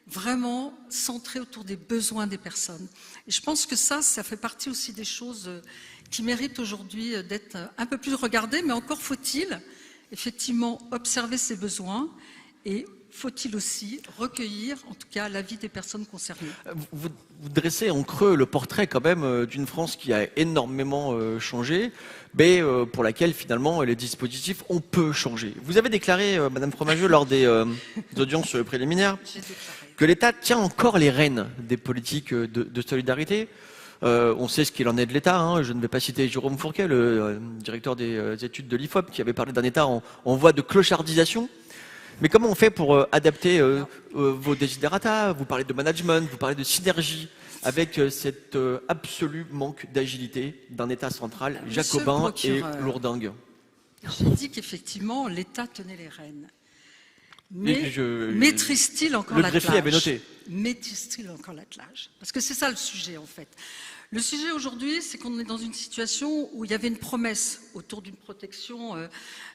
vraiment centrée autour des besoins des personnes. Et je pense que ça fait partie aussi des choses qui méritent aujourd'hui d'être un peu plus regardées, mais encore faut-il effectivement observer ces besoins et faut-il aussi recueillir, en tout cas, l'avis des personnes concernées. Vous dressez en creux le portrait quand même d'une France qui a énormément changé, mais pour laquelle finalement les dispositifs ont peu changé. Vous avez déclaré, Madame Fromageau, lors des audiences préliminaires, que l'État tient encore les rênes des politiques de solidarité. On sait ce qu'il en est de l'État. Je ne vais pas citer Jérôme Fourquet, le directeur des études de l'IFOP, qui avait parlé d'un État en voie de clochardisation. Mais comment on fait pour adapter vos desiderata? Vous parlez de management, vous parlez de synergie, avec cet absolu manque d'agilité d'un État central jacobin et lourdingue. J'ai dit qu'effectivement, l'État tenait les rênes. Mais Le maîtrise-t-il encore l'attelage? greffier avait noté. Maîtrise-t-il encore l'attelage? Parce que c'est ça le sujet, en fait. Le sujet aujourd'hui, c'est qu'on est dans une situation où il y avait une promesse autour d'une protection.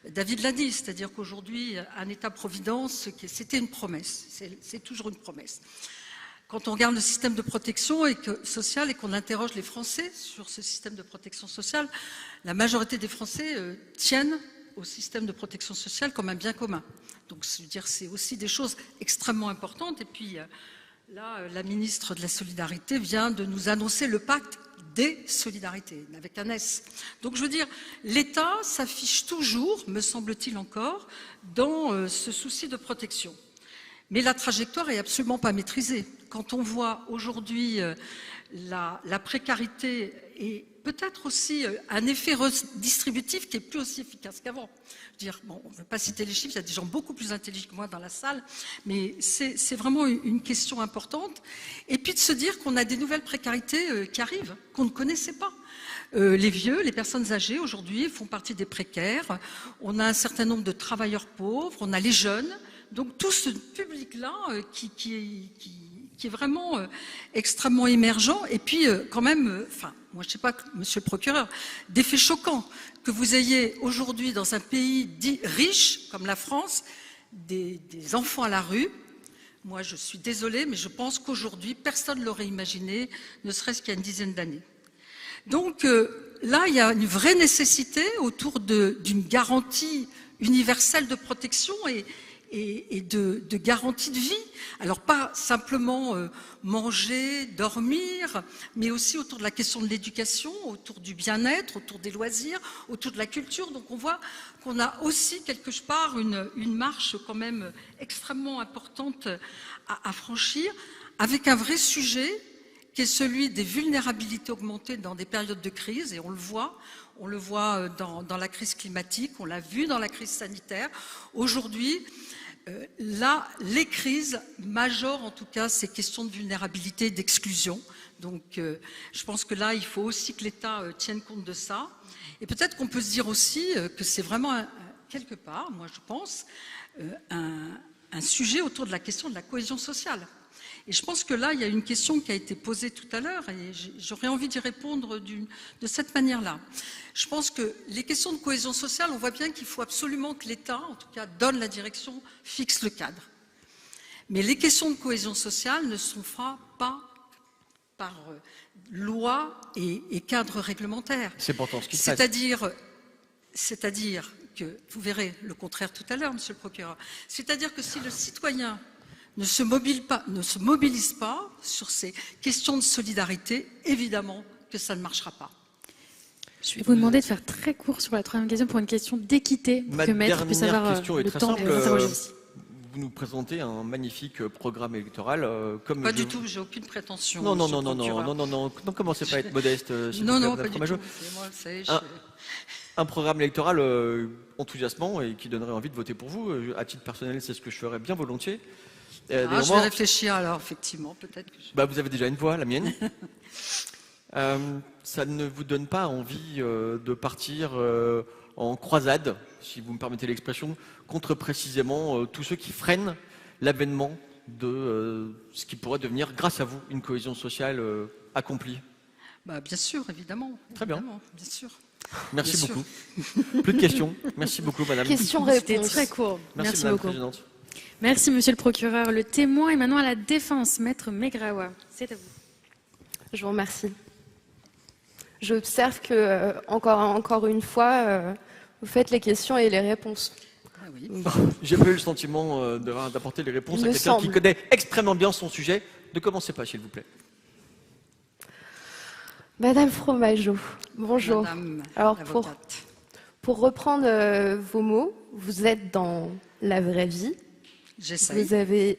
David l'a dit, c'est-à-dire qu'aujourd'hui, un État-providence, c'était une promesse. C'est toujours une promesse. Quand on regarde le système de protection sociale et qu'on interroge les Français sur ce système de protection sociale, la majorité des Français tiennent au système de protection sociale comme un bien commun. Donc, c'est aussi des choses extrêmement importantes. Et puis, là, la ministre de la Solidarité vient de nous annoncer le pacte des solidarités, avec un S. Donc, je veux dire, l'État s'affiche toujours, me semble-t-il encore, dans ce souci de protection. Mais la trajectoire est absolument pas maîtrisée. Quand on voit aujourd'hui la précarité et peut-être aussi un effet redistributif qui est plus aussi efficace qu'avant. Je veux dire, bon, on ne veut pas citer les chiffres, il y a des gens beaucoup plus intelligents que moi dans la salle, mais c'est vraiment une question importante. Et puis de se dire qu'on a des nouvelles précarités qui arrivent, qu'on ne connaissait pas. Les vieux, les personnes âgées aujourd'hui font partie des précaires. On a un certain nombre de travailleurs pauvres, on a les jeunes. Donc tout ce public-là qui est vraiment extrêmement émergent. Et puis quand même, moi je ne sais pas, monsieur le procureur, des faits choquants que vous ayez aujourd'hui dans un pays dit riche comme la France, des enfants à la rue. Moi je suis désolée, mais je pense qu'aujourd'hui personne ne l'aurait imaginé, ne serait-ce qu'il y a une dizaine d'années. Donc là, il y a une vraie nécessité autour d'une garantie universelle de protection et de garantie de vie. Alors pas simplement manger, dormir, mais aussi autour de la question de l'éducation, autour du bien-être, autour des loisirs, autour de la culture. Donc on voit qu'on a aussi quelque part une marche quand même extrêmement importante à franchir, avec un vrai sujet qui est celui des vulnérabilités augmentées dans des périodes de crise, et on le voit dans la crise climatique, on l'a vu dans la crise sanitaire. Aujourd'hui, là, les crises majorent en tout cas ces questions de vulnérabilité, d'exclusion. Donc je pense que là, il faut aussi que l'État tienne compte de ça. Et peut-être qu'on peut se dire aussi que c'est vraiment, quelque part, moi je pense, un sujet autour de la question de la cohésion sociale. Et je pense que là, il y a une question qui a été posée tout à l'heure et j'aurais envie d'y répondre de cette manière-là. Je pense que les questions de cohésion sociale, on voit bien qu'il faut absolument que l'État, en tout cas, donne la direction, fixe le cadre. Mais les questions de cohésion sociale ne sont pas par loi et cadre réglementaire. C'est pourtant ce qui se passe. C'est-à-dire que, vous verrez le contraire tout à l'heure, monsieur le procureur, c'est-à-dire que si le citoyen ne se mobilise pas sur ces questions de solidarité, évidemment que ça ne marchera pas. Je vais vous demander de faire très court sur la troisième question pour une question d'équité, pour que Maître puisse avoir le temps de vous interroger aussi. Vous nous présentez un magnifique programme électoral. Pas du tout, j'ai aucune prétention. Non, commencez pas à être modeste. Non, pas du tout. Un programme électoral enthousiasmant et qui donnerait envie de voter pour vous. À titre personnel, c'est ce que je ferais bien volontiers. Je vais réfléchir alors, effectivement, peut-être que vous avez déjà une voix, la mienne. Ça ne vous donne pas envie de partir en croisade, si vous me permettez l'expression, contre précisément tous ceux qui freinent l'avènement de ce qui pourrait devenir, grâce à vous, une cohésion sociale accomplie? Bien sûr, évidemment. Très bien. Évidemment, bien sûr. Merci beaucoup. Plus de questions. Merci beaucoup, madame. Question-réponse. C'était très court. Merci beaucoup. Présidente. Merci, monsieur le procureur. Le témoin est maintenant à la défense, Maître Megrawa. C'est à vous. Je vous remercie. J'observe que, encore une fois, vous faites les questions et les réponses. Ah oui. J'ai pas eu le sentiment d'apporter les réponses à quelqu'un qui connaît extrêmement bien son sujet. Ne commencez pas, s'il vous plaît. Madame Fromageau, bonjour. Madame Alors, l'avocate. pour reprendre vos mots, vous êtes dans la vraie vie. J'essaie. Vous avez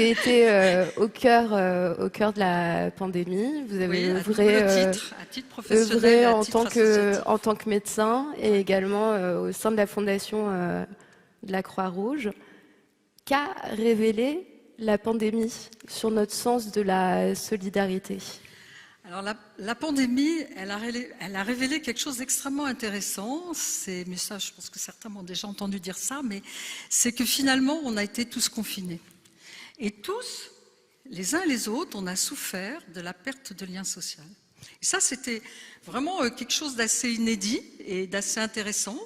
été au cœur de la pandémie. Vous avez œuvré à titre professionnel, en tant que médecin et également au sein de la fondation de la Croix-Rouge. Qu'a révélé la pandémie sur notre sens de la solidarité ? Alors la pandémie, elle a révélé quelque chose d'extrêmement intéressant. Mais ça, je pense que certains m'ont déjà entendu dire ça, mais c'est que finalement, on a été tous confinés. Et tous, les uns et les autres, on a souffert de la perte de lien social. Et ça, c'était vraiment quelque chose d'assez inédit et d'assez intéressant.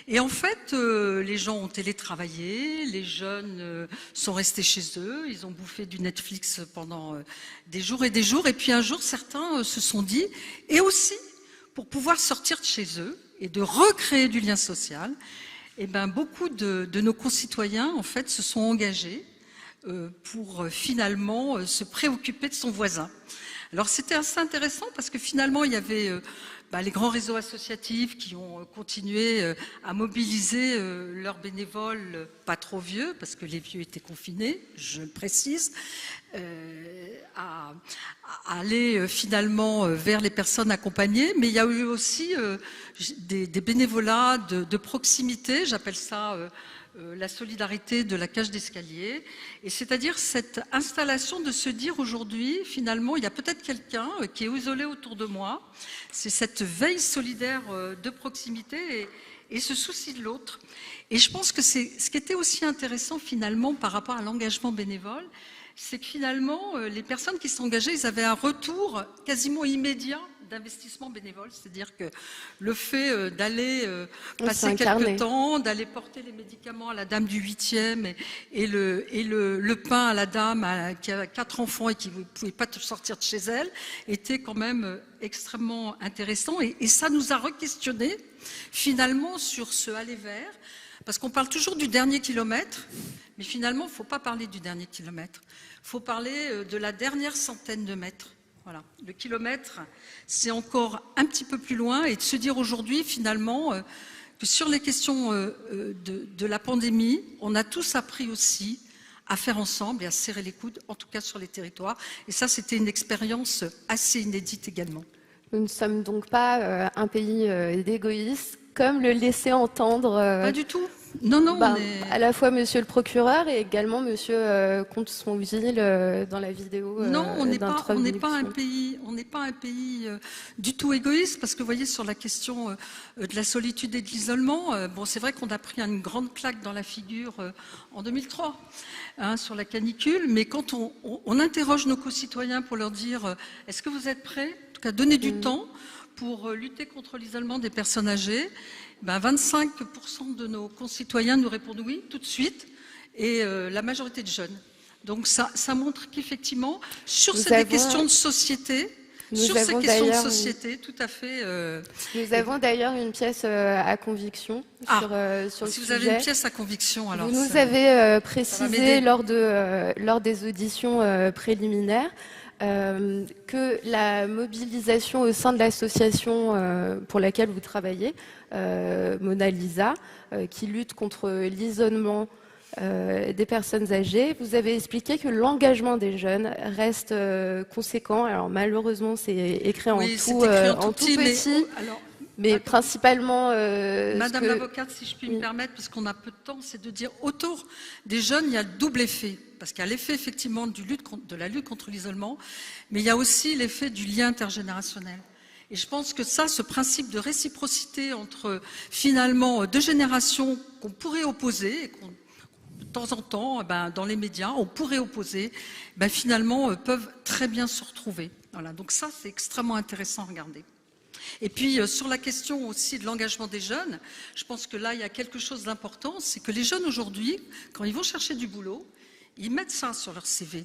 Et en fait, les gens ont télétravaillé, les jeunes sont restés chez eux, ils ont bouffé du Netflix pendant des jours, et puis un jour, certains se sont dit, et aussi, pour pouvoir sortir de chez eux et de recréer du lien social, eh ben, beaucoup de nos concitoyens, en fait, se sont engagés pour finalement se préoccuper de son voisin. Alors c'était assez intéressant parce que finalement il y avait les grands réseaux associatifs qui ont continué à mobiliser leurs bénévoles pas trop vieux, parce que les vieux étaient confinés, je le précise, à aller finalement vers les personnes accompagnées. Mais il y a eu aussi des bénévolats de proximité, j'appelle ça la solidarité de la cage d'escalier, et c'est-à-dire cette installation de se dire aujourd'hui, finalement, il y a peut-être quelqu'un qui est isolé autour de moi, c'est cette veille solidaire de proximité et ce souci de l'autre. Et je pense que c'est ce qui était aussi intéressant finalement par rapport à l'engagement bénévole, c'est que finalement, les personnes qui s'engageaient, ils avaient un retour quasiment immédiat d'investissement bénévole, c'est-à-dire que le fait d'aller passer quelques temps, d'aller porter les médicaments à la dame du 8e et le pain à la dame qui a 4 enfants et qui ne pouvait pas sortir de chez elle, était quand même extrêmement intéressant. Et ça nous a re-questionné finalement sur ce aller vers, parce qu'on parle toujours du dernier kilomètre, mais finalement, il ne faut pas parler du dernier kilomètre. Il faut parler de la dernière centaine de mètres. Voilà. Le kilomètre, c'est encore un petit peu plus loin, et de se dire aujourd'hui, finalement, que sur les questions de la pandémie, on a tous appris aussi à faire ensemble et à serrer les coudes, en tout cas sur les territoires. Et ça, c'était une expérience assez inédite également. Nous ne sommes donc pas un pays d'égoïstes, comme le laissait entendre... Pas du tout. Non, non, à la fois Monsieur le procureur et également Monsieur Comte-Sponville dans la vidéo. Non, on n'est pas un pays du tout égoïste, parce que vous voyez sur la question de la solitude et de l'isolement, bon, c'est vrai qu'on a pris une grande claque dans la figure en 2003 sur la canicule, mais quand on interroge nos concitoyens pour leur dire est-ce que vous êtes prêts, en tout cas donner du temps pour lutter contre l'isolement des personnes âgées, 25% de nos concitoyens nous répondent oui tout de suite, et la majorité de jeunes. Donc ça montre qu'effectivement, sur ces questions de société, tout à fait... Nous avons d'ailleurs une pièce à conviction sur le sujet. Si vous avez une pièce à conviction, alors... Vous nous avez précisé lors des auditions préliminaires que la mobilisation au sein de l'association pour laquelle vous travaillez, Mona Lisa, qui lutte contre l'isolement des personnes âgées, vous avez expliqué que l'engagement des jeunes reste conséquent. Alors malheureusement, c'est écrit en tout petit. Mais principalement... Madame l'avocate, si je puis me permettre, parce qu'on a peu de temps, c'est de dire autour des jeunes, il y a le double effet. Parce qu'il y a l'effet effectivement de la lutte contre l'isolement, mais il y a aussi l'effet du lien intergénérationnel. Et je pense que ça, ce principe de réciprocité entre finalement deux générations qu'on pourrait opposer, et de temps en temps, dans les médias, on pourrait opposer, finalement peuvent très bien se retrouver. Voilà. Donc ça, c'est extrêmement intéressant à regarder. Et puis sur la question aussi de l'engagement des jeunes, je pense que là, il y a quelque chose d'important, c'est que les jeunes aujourd'hui, quand ils vont chercher du boulot, ils mettent ça sur leur CV.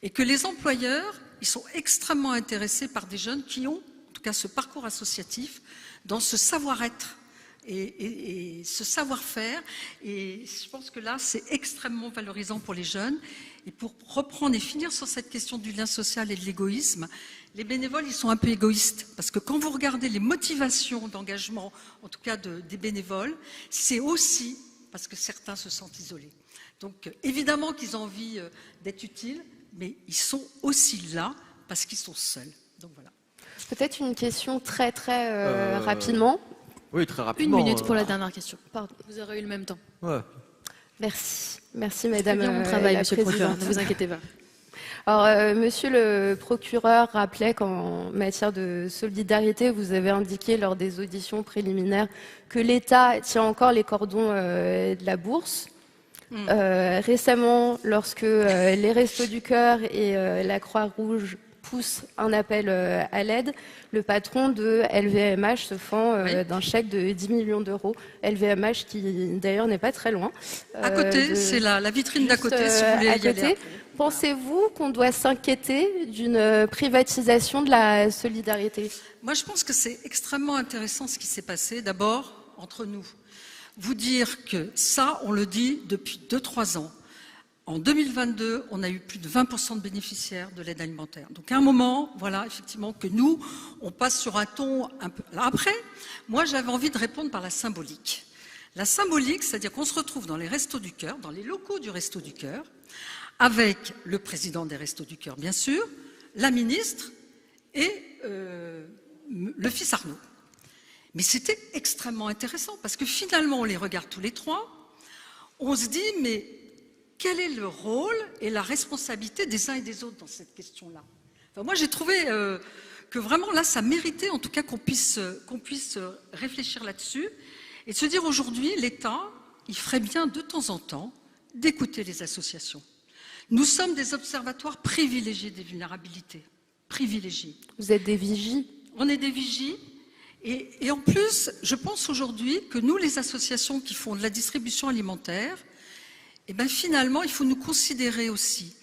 Et que les employeurs, ils sont extrêmement intéressés par des jeunes qui ont, en tout cas ce parcours associatif, dans ce savoir-être et ce savoir-faire. Et je pense que là, c'est extrêmement valorisant pour les jeunes. Et pour reprendre et finir sur cette question du lien social et de l'égoïsme, les bénévoles, ils sont un peu égoïstes. Parce que quand vous regardez les motivations d'engagement, en tout cas des bénévoles, c'est aussi parce que certains se sentent isolés. Donc évidemment qu'ils ont envie d'être utiles, mais ils sont aussi là parce qu'ils sont seuls. Donc voilà. Peut-être une question très rapidement. Oui, très rapidement. 1 minute pour la dernière question. Pardon, vous aurez eu le même temps. Ouais. Merci. Merci Madame Bien mon travail, la Monsieur le procureur, Présidente. ne vous inquiétez pas. Alors, monsieur le procureur rappelait qu'en matière de solidarité, vous avez indiqué lors des auditions préliminaires que l'État tient encore les cordons de la bourse. Récemment, lorsque les Restos du Cœur et la Croix-Rouge poussent un appel à l'aide, le patron de LVMH se fend d'un chèque de 10 millions d'euros. LVMH qui d'ailleurs n'est pas très loin. À côté, c'est la vitrine d'à côté, si vous voulez y aller après. Pensez-vous qu'on doit s'inquiéter d'une privatisation de la solidarité? Moi, je pense que c'est extrêmement intéressant ce qui s'est passé. D'abord, entre nous, vous dire que ça, on le dit depuis 2-3 ans. En 2022, on a eu plus de 20% de bénéficiaires de l'aide alimentaire. Donc à un moment, voilà, effectivement, que nous, on passe sur un ton un peu... Là, après, moi, j'avais envie de répondre par la symbolique. La symbolique, c'est-à-dire qu'on se retrouve dans les Restos du Cœur, dans les locaux du Resto du Cœur, avec le président des Restos du Cœur, bien sûr, la ministre et le fils Arnaud. Mais c'était extrêmement intéressant parce que finalement, on les regarde tous les trois, on se dit, mais quel est le rôle et la responsabilité des uns et des autres dans cette question-là? Enfin, moi, j'ai trouvé que vraiment, là, ça méritait en tout cas qu'on puisse réfléchir là-dessus et de se dire aujourd'hui, l'État, il ferait bien de temps en temps d'écouter les associations. Nous sommes des observatoires privilégiés des vulnérabilités. Privilégiés. Vous êtes des vigies? On est des vigies. Et en plus, je pense aujourd'hui que nous, les associations qui font de la distribution alimentaire, eh bien finalement, il faut nous considérer aussi,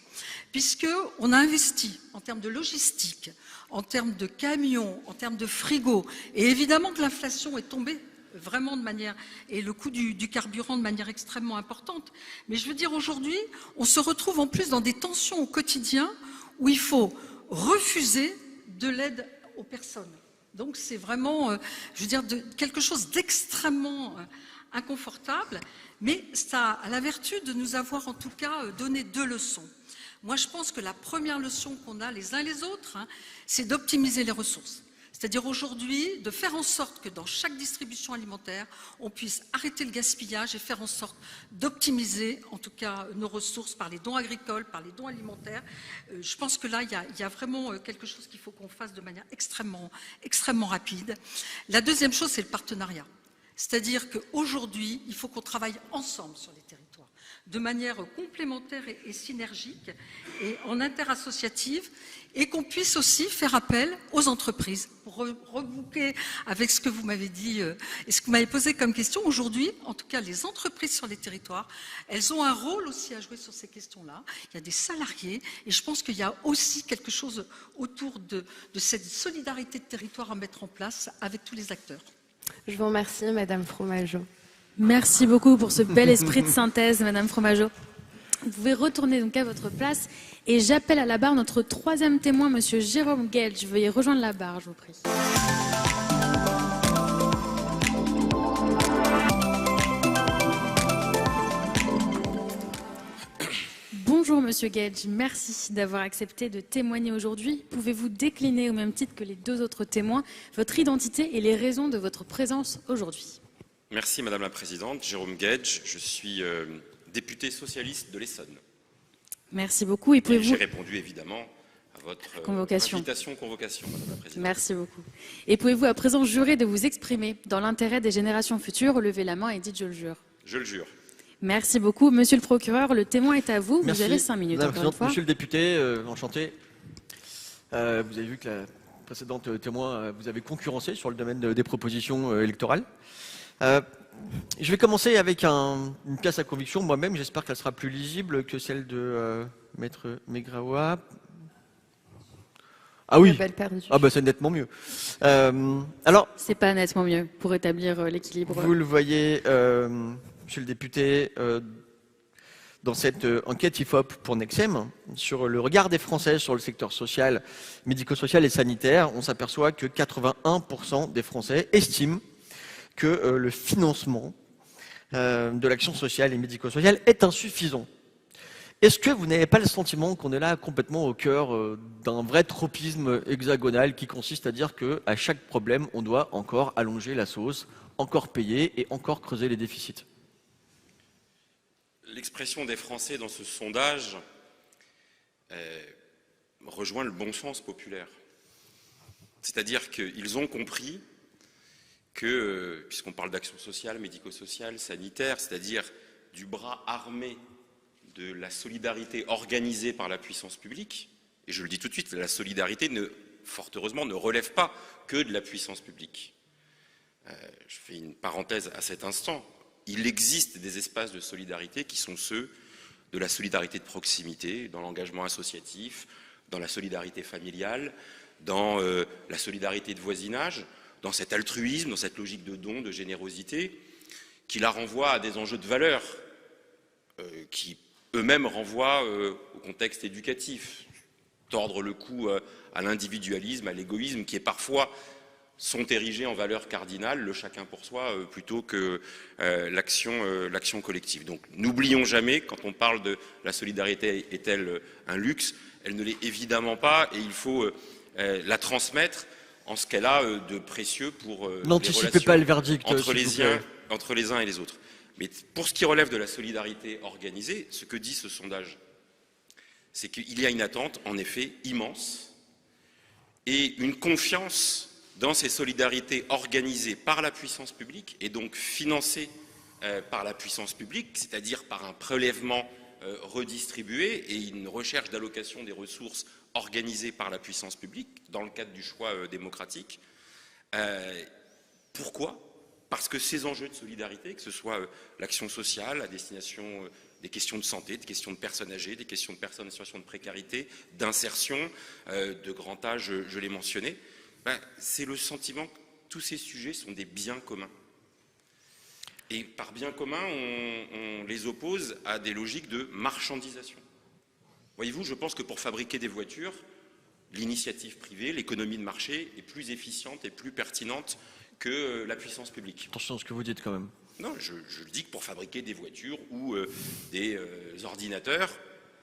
puisqu'on a investi en termes de logistique, en termes de camions, en termes de frigo, et évidemment que l'inflation est tombée vraiment de manière, et le coût du carburant de manière extrêmement importante. Mais je veux dire, aujourd'hui, on se retrouve en plus dans des tensions au quotidien où il faut refuser de l'aide aux personnes. Donc c'est vraiment, je veux dire, quelque chose d'extrêmement inconfortable, mais ça a la vertu de nous avoir en tout cas donné 2 leçons. Moi je pense que la première leçon qu'on a les uns les autres, c'est d'optimiser les ressources. C'est-à-dire aujourd'hui de faire en sorte que dans chaque distribution alimentaire, on puisse arrêter le gaspillage et faire en sorte d'optimiser en tout cas nos ressources par les dons agricoles, par les dons alimentaires. Je pense que là, il y a vraiment quelque chose qu'il faut qu'on fasse de manière extrêmement rapide. La deuxième chose, c'est le partenariat. C'est-à-dire qu'aujourd'hui, il faut qu'on travaille ensemble sur les territoires, de manière complémentaire et synergique et en interassociative, et qu'on puisse aussi faire appel aux entreprises. Pour reboucler avec ce que vous m'avez dit et ce que vous m'avez posé comme question, aujourd'hui, en tout cas, les entreprises sur les territoires, elles ont un rôle aussi à jouer sur ces questions-là. Il y a des salariés, et je pense qu'il y a aussi quelque chose autour de cette solidarité de territoire à mettre en place avec tous les acteurs. Je vous remercie, Madame Fromageau. Merci beaucoup pour ce bel esprit de synthèse, Madame Fromageau. Vous pouvez retourner donc à votre place et j'appelle à la barre notre 3e témoin, Monsieur Jérôme Guelj. Veuillez rejoindre la barre, je vous prie. Bonjour Monsieur Guelj, merci d'avoir accepté de témoigner aujourd'hui. Pouvez-vous décliner au même titre que les 2 autres témoins votre identité et les raisons de votre présence aujourd'hui? Merci Madame la Présidente. Jérôme Guelj, je suis député socialiste de l'Essonne. Merci beaucoup. Et j'ai répondu évidemment à votre invitation, convocation, Madame la Présidente. Merci beaucoup. Et pouvez-vous à présent jurer de vous exprimer dans l'intérêt des générations futures? Levez la main et dites « je le jure ». Je le jure. Merci beaucoup. Monsieur le procureur, le témoin est à vous. Merci. Vous avez 5 minutes. Madame la Présidente, encore une fois. Monsieur le député, enchanté. Vous avez vu que la précédente témoin vous avez concurrencé sur le domaine des propositions électorales. Je vais commencer avec une pièce à conviction. Moi-même, j'espère qu'elle sera plus lisible que celle de Maître Megraoua. Ah oui. Ah bah c'est nettement mieux. Alors. C'est pas nettement mieux pour établir l'équilibre. Vous le voyez, Monsieur le député, dans cette enquête IFOP pour Nexem sur le regard des Français sur le secteur social, médico-social et sanitaire, on s'aperçoit que 81% des Français estiment que le financement de l'action sociale et médico-sociale est insuffisant. Est-ce que vous n'avez pas le sentiment qu'on est là complètement au cœur d'un vrai tropisme hexagonal qui consiste à dire qu'à chaque problème, on doit encore allonger la sauce, encore payer et encore creuser les déficits? L'expression des Français dans ce sondage rejoint le bon sens populaire. C'est-à-dire qu'ils ont compris que, puisqu'on parle d'action sociale, médico-sociale, sanitaire, c'est-à-dire du bras armé de la solidarité organisée par la puissance publique, et je le dis tout de suite, la solidarité, fort heureusement, ne relève pas que de la puissance publique. Je fais une parenthèse à cet instant. Il existe des espaces de solidarité qui sont ceux de la solidarité de proximité, dans l'engagement associatif, dans la solidarité familiale, dans la solidarité de voisinage, dans cet altruisme, dans cette logique de don, de générosité, qui la renvoie à des enjeux de valeur, qui eux-mêmes renvoient au contexte éducatif, tordre le cou à l'individualisme, à l'égoïsme, qui est parfois sont érigés en valeur cardinale, le chacun pour soi, plutôt que l'action collective. Donc n'oublions jamais, quand on parle de la solidarité est-elle un luxe, elle ne l'est évidemment pas, et il faut la transmettre en ce qu'elle a de précieux pour les relations pas le verdict, entre les uns et les autres. Mais pour ce qui relève de la solidarité organisée, ce que dit ce sondage, c'est qu'il y a une attente, en effet, immense, et une confiance dans ces solidarités organisées par la puissance publique, et donc financées par la puissance publique, c'est-à-dire par un prélèvement redistribué et une recherche d'allocation des ressources organisées par la puissance publique, dans le cadre du choix démocratique. Pourquoi ? Parce que ces enjeux de solidarité, que ce soit l'action sociale à destination des questions de santé, des questions de personnes âgées, des questions de personnes en situation de précarité, d'insertion, de grand âge, je l'ai mentionné, c'est le sentiment que tous ces sujets sont des biens communs. Et par biens communs, on les oppose à des logiques de marchandisation. Voyez-vous, je pense que pour fabriquer des voitures, l'initiative privée, l'économie de marché est plus efficiente et plus pertinente que la puissance publique. Attention à ce que vous dites quand même. Non, je dis que pour fabriquer des voitures ou des ordinateurs,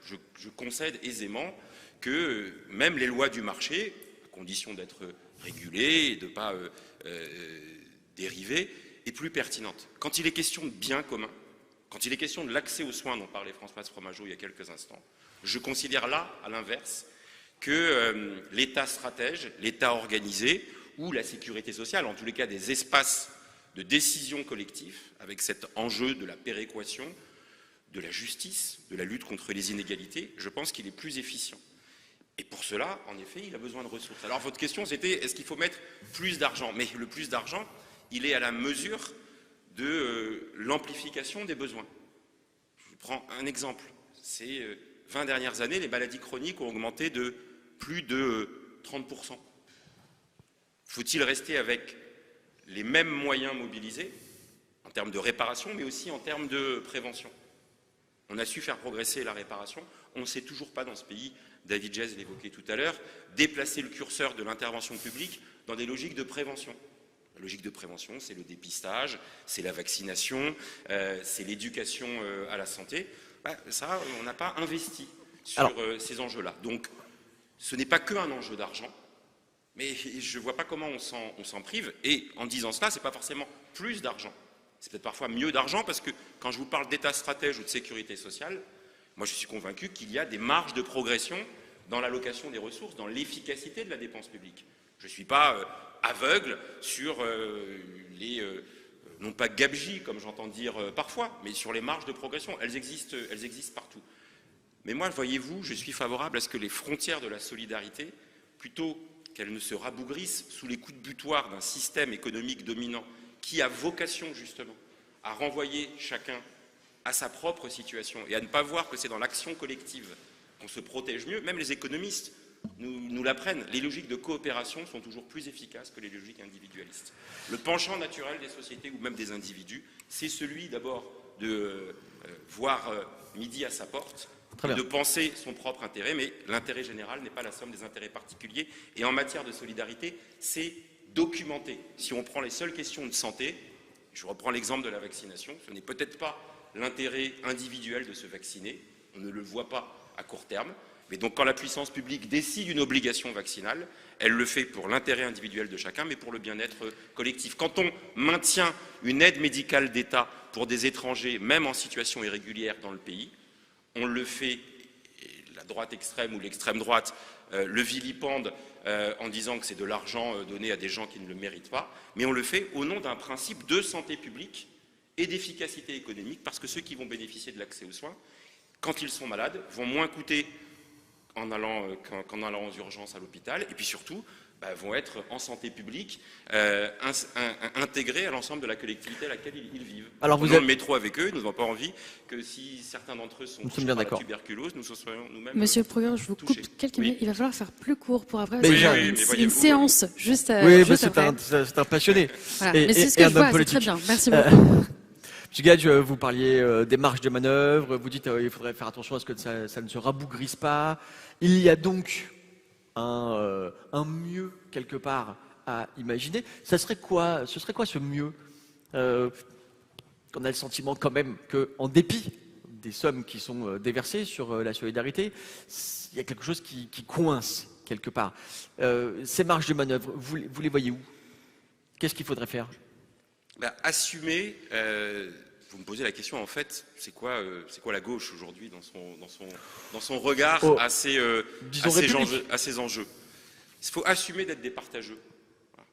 je concède aisément que même les lois du marché, à condition d'être régulées et de ne pas dériver, est plus pertinente. Quand il est question de biens communs, quand il est question de l'accès aux soins dont parlait Françoise Fromageau il y a quelques instants, je considère là, à l'inverse, que l'État stratège, l'État organisé, ou la sécurité sociale, en tous les cas des espaces de décision collective, avec cet enjeu de la péréquation, de la justice, de la lutte contre les inégalités, je pense qu'il est plus efficient. Et pour cela, en effet, il a besoin de ressources. Alors votre question, c'était, est-ce qu'il faut mettre plus d'argent ? Mais le plus d'argent, il est à la mesure de l'amplification des besoins. Je prends un exemple. Ces 20 dernières années, les maladies chroniques ont augmenté de plus de 30%. Faut-il rester avec les mêmes moyens mobilisés, en termes de réparation, mais aussi en termes de prévention ? On a su faire progresser la réparation, on ne sait toujours pas dans ce pays, David Jez l'évoquait tout à l'heure, déplacer le curseur de l'intervention publique dans des logiques de prévention. La logique de prévention, c'est le dépistage, c'est la vaccination, c'est l'éducation à la santé. Ça, on n'a pas investi sur ces enjeux-là. Donc, ce n'est pas qu'un enjeu d'argent, mais je ne vois pas comment on s'en prive. Et en disant cela, ce n'est pas forcément plus d'argent. C'est peut-être parfois mieux d'argent, parce que quand je vous parle d'État stratège ou de sécurité sociale, moi je suis convaincu qu'il y a des marges de progression dans l'allocation des ressources, dans l'efficacité de la dépense publique. Je ne suis pas aveugle sur les, non pas gabegies, comme j'entends dire parfois, mais sur les marges de progression. Elles existent partout. Mais moi, voyez-vous, je suis favorable à ce que les frontières de la solidarité, plutôt qu'elles ne se rabougrissent sous les coups de butoir d'un système économique dominant qui a vocation justement à renvoyer chacun à sa propre situation et à ne pas voir que c'est dans l'action collective qu'on se protège mieux. Même les économistes nous l'apprennent. Les logiques de coopération sont toujours plus efficaces que les logiques individualistes. Le penchant naturel des sociétés ou même des individus, c'est celui d'abord de voir midi à sa porte, de penser son propre intérêt, mais l'intérêt général n'est pas la somme des intérêts particuliers. Et en matière de solidarité, c'est documenté. Si on prend les seules questions de santé, je reprends l'exemple de la vaccination, ce n'est peut-être pas l'intérêt individuel de se vacciner, on ne le voit pas à court terme, mais donc quand la puissance publique décide une obligation vaccinale, elle le fait pour l'intérêt individuel de chacun, mais pour le bien-être collectif. Quand on maintient une aide médicale d'État pour des étrangers, même en situation irrégulière dans le pays, on le fait, et la droite extrême ou l'extrême droite le vilipende en disant que c'est de l'argent donné à des gens qui ne le méritent pas, mais on le fait au nom d'un principe de santé publique et d'efficacité économique, parce que ceux qui vont bénéficier de l'accès aux soins, quand ils sont malades, vont moins coûter qu'en allant aux urgences à l'hôpital, et puis surtout, vont être en santé publique, intégrés à l'ensemble de la collectivité à laquelle ils vivent. Alors nous prenons le métro avec eux, nous n'avons pas envie que si certains d'entre eux sont touchés par la tuberculose, nous soyons nous-mêmes Monsieur le Procureur, je vous coupe quelques minutes. Il va falloir faire plus court pour après. Mais c'est une séance juste. Oui, juste c'est un passionné. Voilà. Mais c'est ce que je vois, c'est très bien. Merci beaucoup. Monsieur Gage, vous parliez des marges de manœuvre. Vous dites qu'il faudrait faire attention à ce que ça ne se rabougrisse pas. Il y a donc un mieux quelque part à imaginer. Ce serait quoi ce mieux On a le sentiment quand même qu'en dépit des sommes qui sont déversées sur la solidarité, il y a quelque chose qui coince quelque part. Ces marges de manœuvre, vous les voyez où? Qu'est-ce qu'il faudrait faire? Assumer, vous me posez la question en fait, c'est quoi la gauche aujourd'hui dans son regard à ces enjeux. Il faut assumer d'être des partageux. Voilà.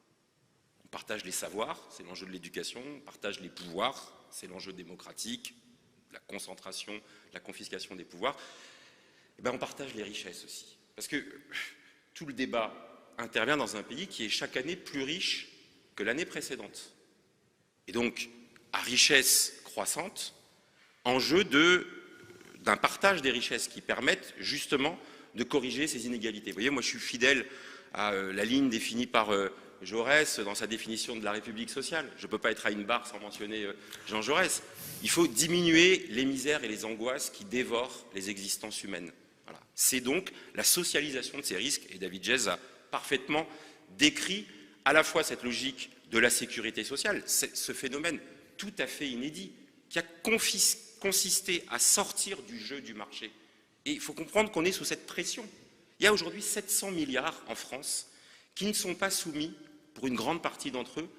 On partage les savoirs, c'est l'enjeu de l'éducation, on partage les pouvoirs, c'est l'enjeu démocratique, la concentration, la confiscation des pouvoirs. Et on partage les richesses aussi. Parce que tout le débat intervient dans un pays qui est chaque année plus riche que l'année précédente. Et donc, à richesse croissante, enjeu d'un partage des richesses qui permettent justement de corriger ces inégalités. Vous voyez, moi je suis fidèle à la ligne définie par Jaurès dans sa définition de la République sociale. Je ne peux pas être à une barre sans mentionner Jean Jaurès. Il faut diminuer les misères et les angoisses qui dévorent les existences humaines. Voilà. C'est donc la socialisation de ces risques, et David Geiz a parfaitement décrit à la fois cette logique de la sécurité sociale, ce phénomène tout à fait inédit, qui a consisté à sortir du jeu du marché. Et il faut comprendre qu'on est sous cette pression. Il y a aujourd'hui 700 milliards en France qui ne sont pas soumis, pour une grande partie d'entre eux,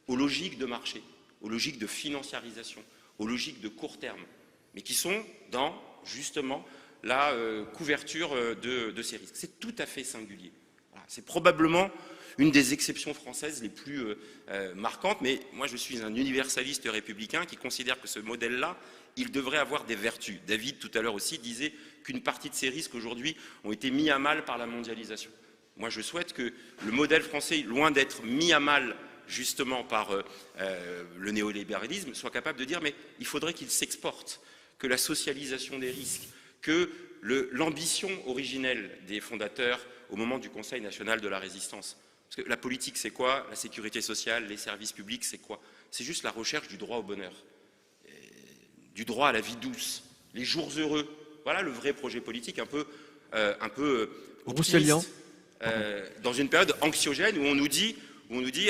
aux logiques de marché, aux logiques de financiarisation, aux logiques de court terme, mais qui sont dans, justement, la couverture de ces risques. C'est tout à fait singulier. Voilà. C'est probablement une des exceptions françaises les plus marquantes, mais moi je suis un universaliste républicain qui considère que ce modèle-là, il devrait avoir des vertus. David, tout à l'heure aussi, disait qu'une partie de ces risques aujourd'hui ont été mis à mal par la mondialisation. Moi je souhaite que le modèle français, loin d'être mis à mal justement par le néolibéralisme, soit capable de dire mais il faudrait qu'il s'exporte, que la socialisation des risques, que l'ambition originelle des fondateurs au moment du Conseil national de la résistance. Parce que la politique, c'est quoi? La sécurité sociale, les services publics, c'est quoi? C'est juste la recherche du droit au bonheur, du droit à la vie douce, les jours heureux. Voilà le vrai projet politique, un peu rousselian, dans une période anxiogène où on nous dit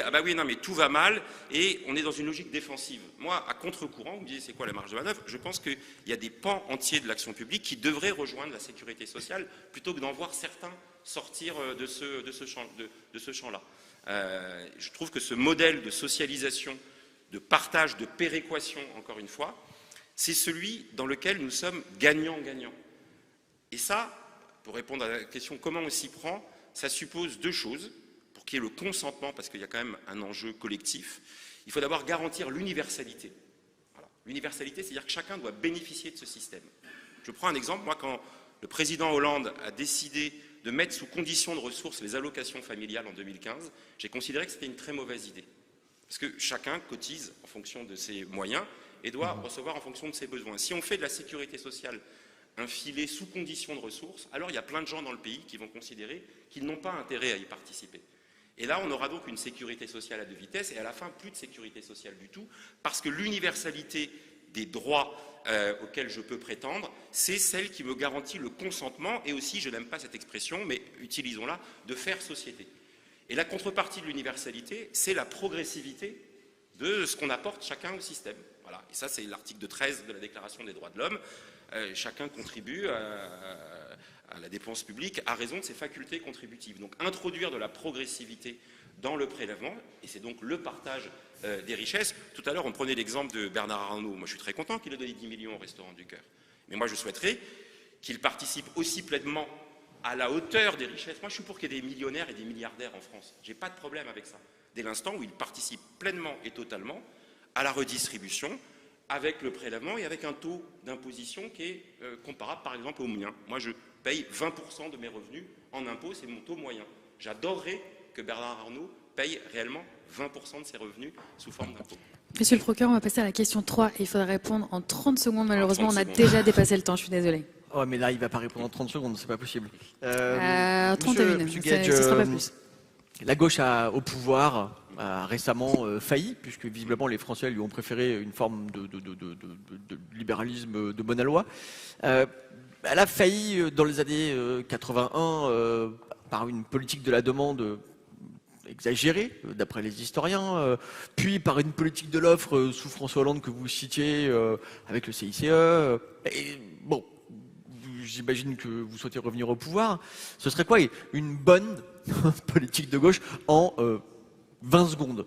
ah bah oui, non mais tout va mal et on est dans une logique défensive. Moi, à contre-courant, vous me disiez c'est quoi la marge de manœuvre? Je pense qu'il y a des pans entiers de l'action publique qui devraient rejoindre la sécurité sociale plutôt que d'en voir certains sortir de ce champ-là. Je trouve que ce modèle de socialisation, de partage, de péréquation, encore une fois, c'est celui dans lequel nous sommes gagnants-gagnants. Et ça, pour répondre à la question comment on s'y prend, ça suppose deux choses. Pour qu'il y ait le consentement, parce qu'il y a quand même un enjeu collectif, il faut d'abord garantir l'universalité. Voilà. L'universalité, c'est-à-dire que chacun doit bénéficier de ce système. Je prends un exemple. Moi, quand le président Hollande a décidé de mettre sous condition de ressources les allocations familiales en 2015, j'ai considéré que c'était une très mauvaise idée. Parce que chacun cotise en fonction de ses moyens et doit recevoir en fonction de ses besoins. Si on fait de la sécurité sociale un filet sous condition de ressources, alors il y a plein de gens dans le pays qui vont considérer qu'ils n'ont pas intérêt à y participer. Et là, on aura donc une sécurité sociale à deux vitesses et à la fin, plus de sécurité sociale du tout, parce que l'universalité des droits auxquels je peux prétendre, c'est celle qui me garantit le consentement et aussi, je n'aime pas cette expression, mais utilisons-la, de faire société. Et la contrepartie de l'universalité, c'est la progressivité de ce qu'on apporte chacun au système. Voilà. Et ça, c'est l'article 13 de la Déclaration des droits de l'homme. Chacun contribue à la dépense publique à raison de ses facultés contributives. Donc introduire de la progressivité dans le prélèvement, et c'est donc le partage des richesses. Tout à l'heure, on prenait l'exemple de Bernard Arnault. Moi, je suis très content qu'il ait donné 10 millions au Restaurant du Cœur. Mais moi, je souhaiterais qu'ils participent aussi pleinement à la hauteur des richesses. Moi, je suis pour qu'il y ait des millionnaires et des milliardaires en France. Je n'ai pas de problème avec ça. Dès l'instant où ils participent pleinement et totalement à la redistribution, avec le prélèvement et avec un taux d'imposition qui est comparable, par exemple, au mien. Moi, je paye 20% de mes revenus en impôts, c'est mon taux moyen. J'adorerais que Bernard Arnault paye réellement 20% de ses revenus sous forme d'impôts. Monsieur le procureur, on va passer à la question 3 et il faudra répondre en 30 secondes. Malheureusement, 30 on a secondes. déjà dépassé le temps, je suis désolée. Oh, mais là, il va pas répondre en 30 secondes, c'est pas possible. 31, Monsieur ce Gage, sera pas plus. la gauche au pouvoir a récemment failli, puisque visiblement les Français lui ont préféré une forme de libéralisme de bonne loi. Elle a failli dans les années 81 par une politique de la demande exagérée, d'après les historiens, puis par une politique de l'offre sous François Hollande que vous citiez avec le CICE. Et bon, j'imagine que vous souhaitez revenir au pouvoir. Ce serait quoi une bonne politique de gauche en 20 secondes?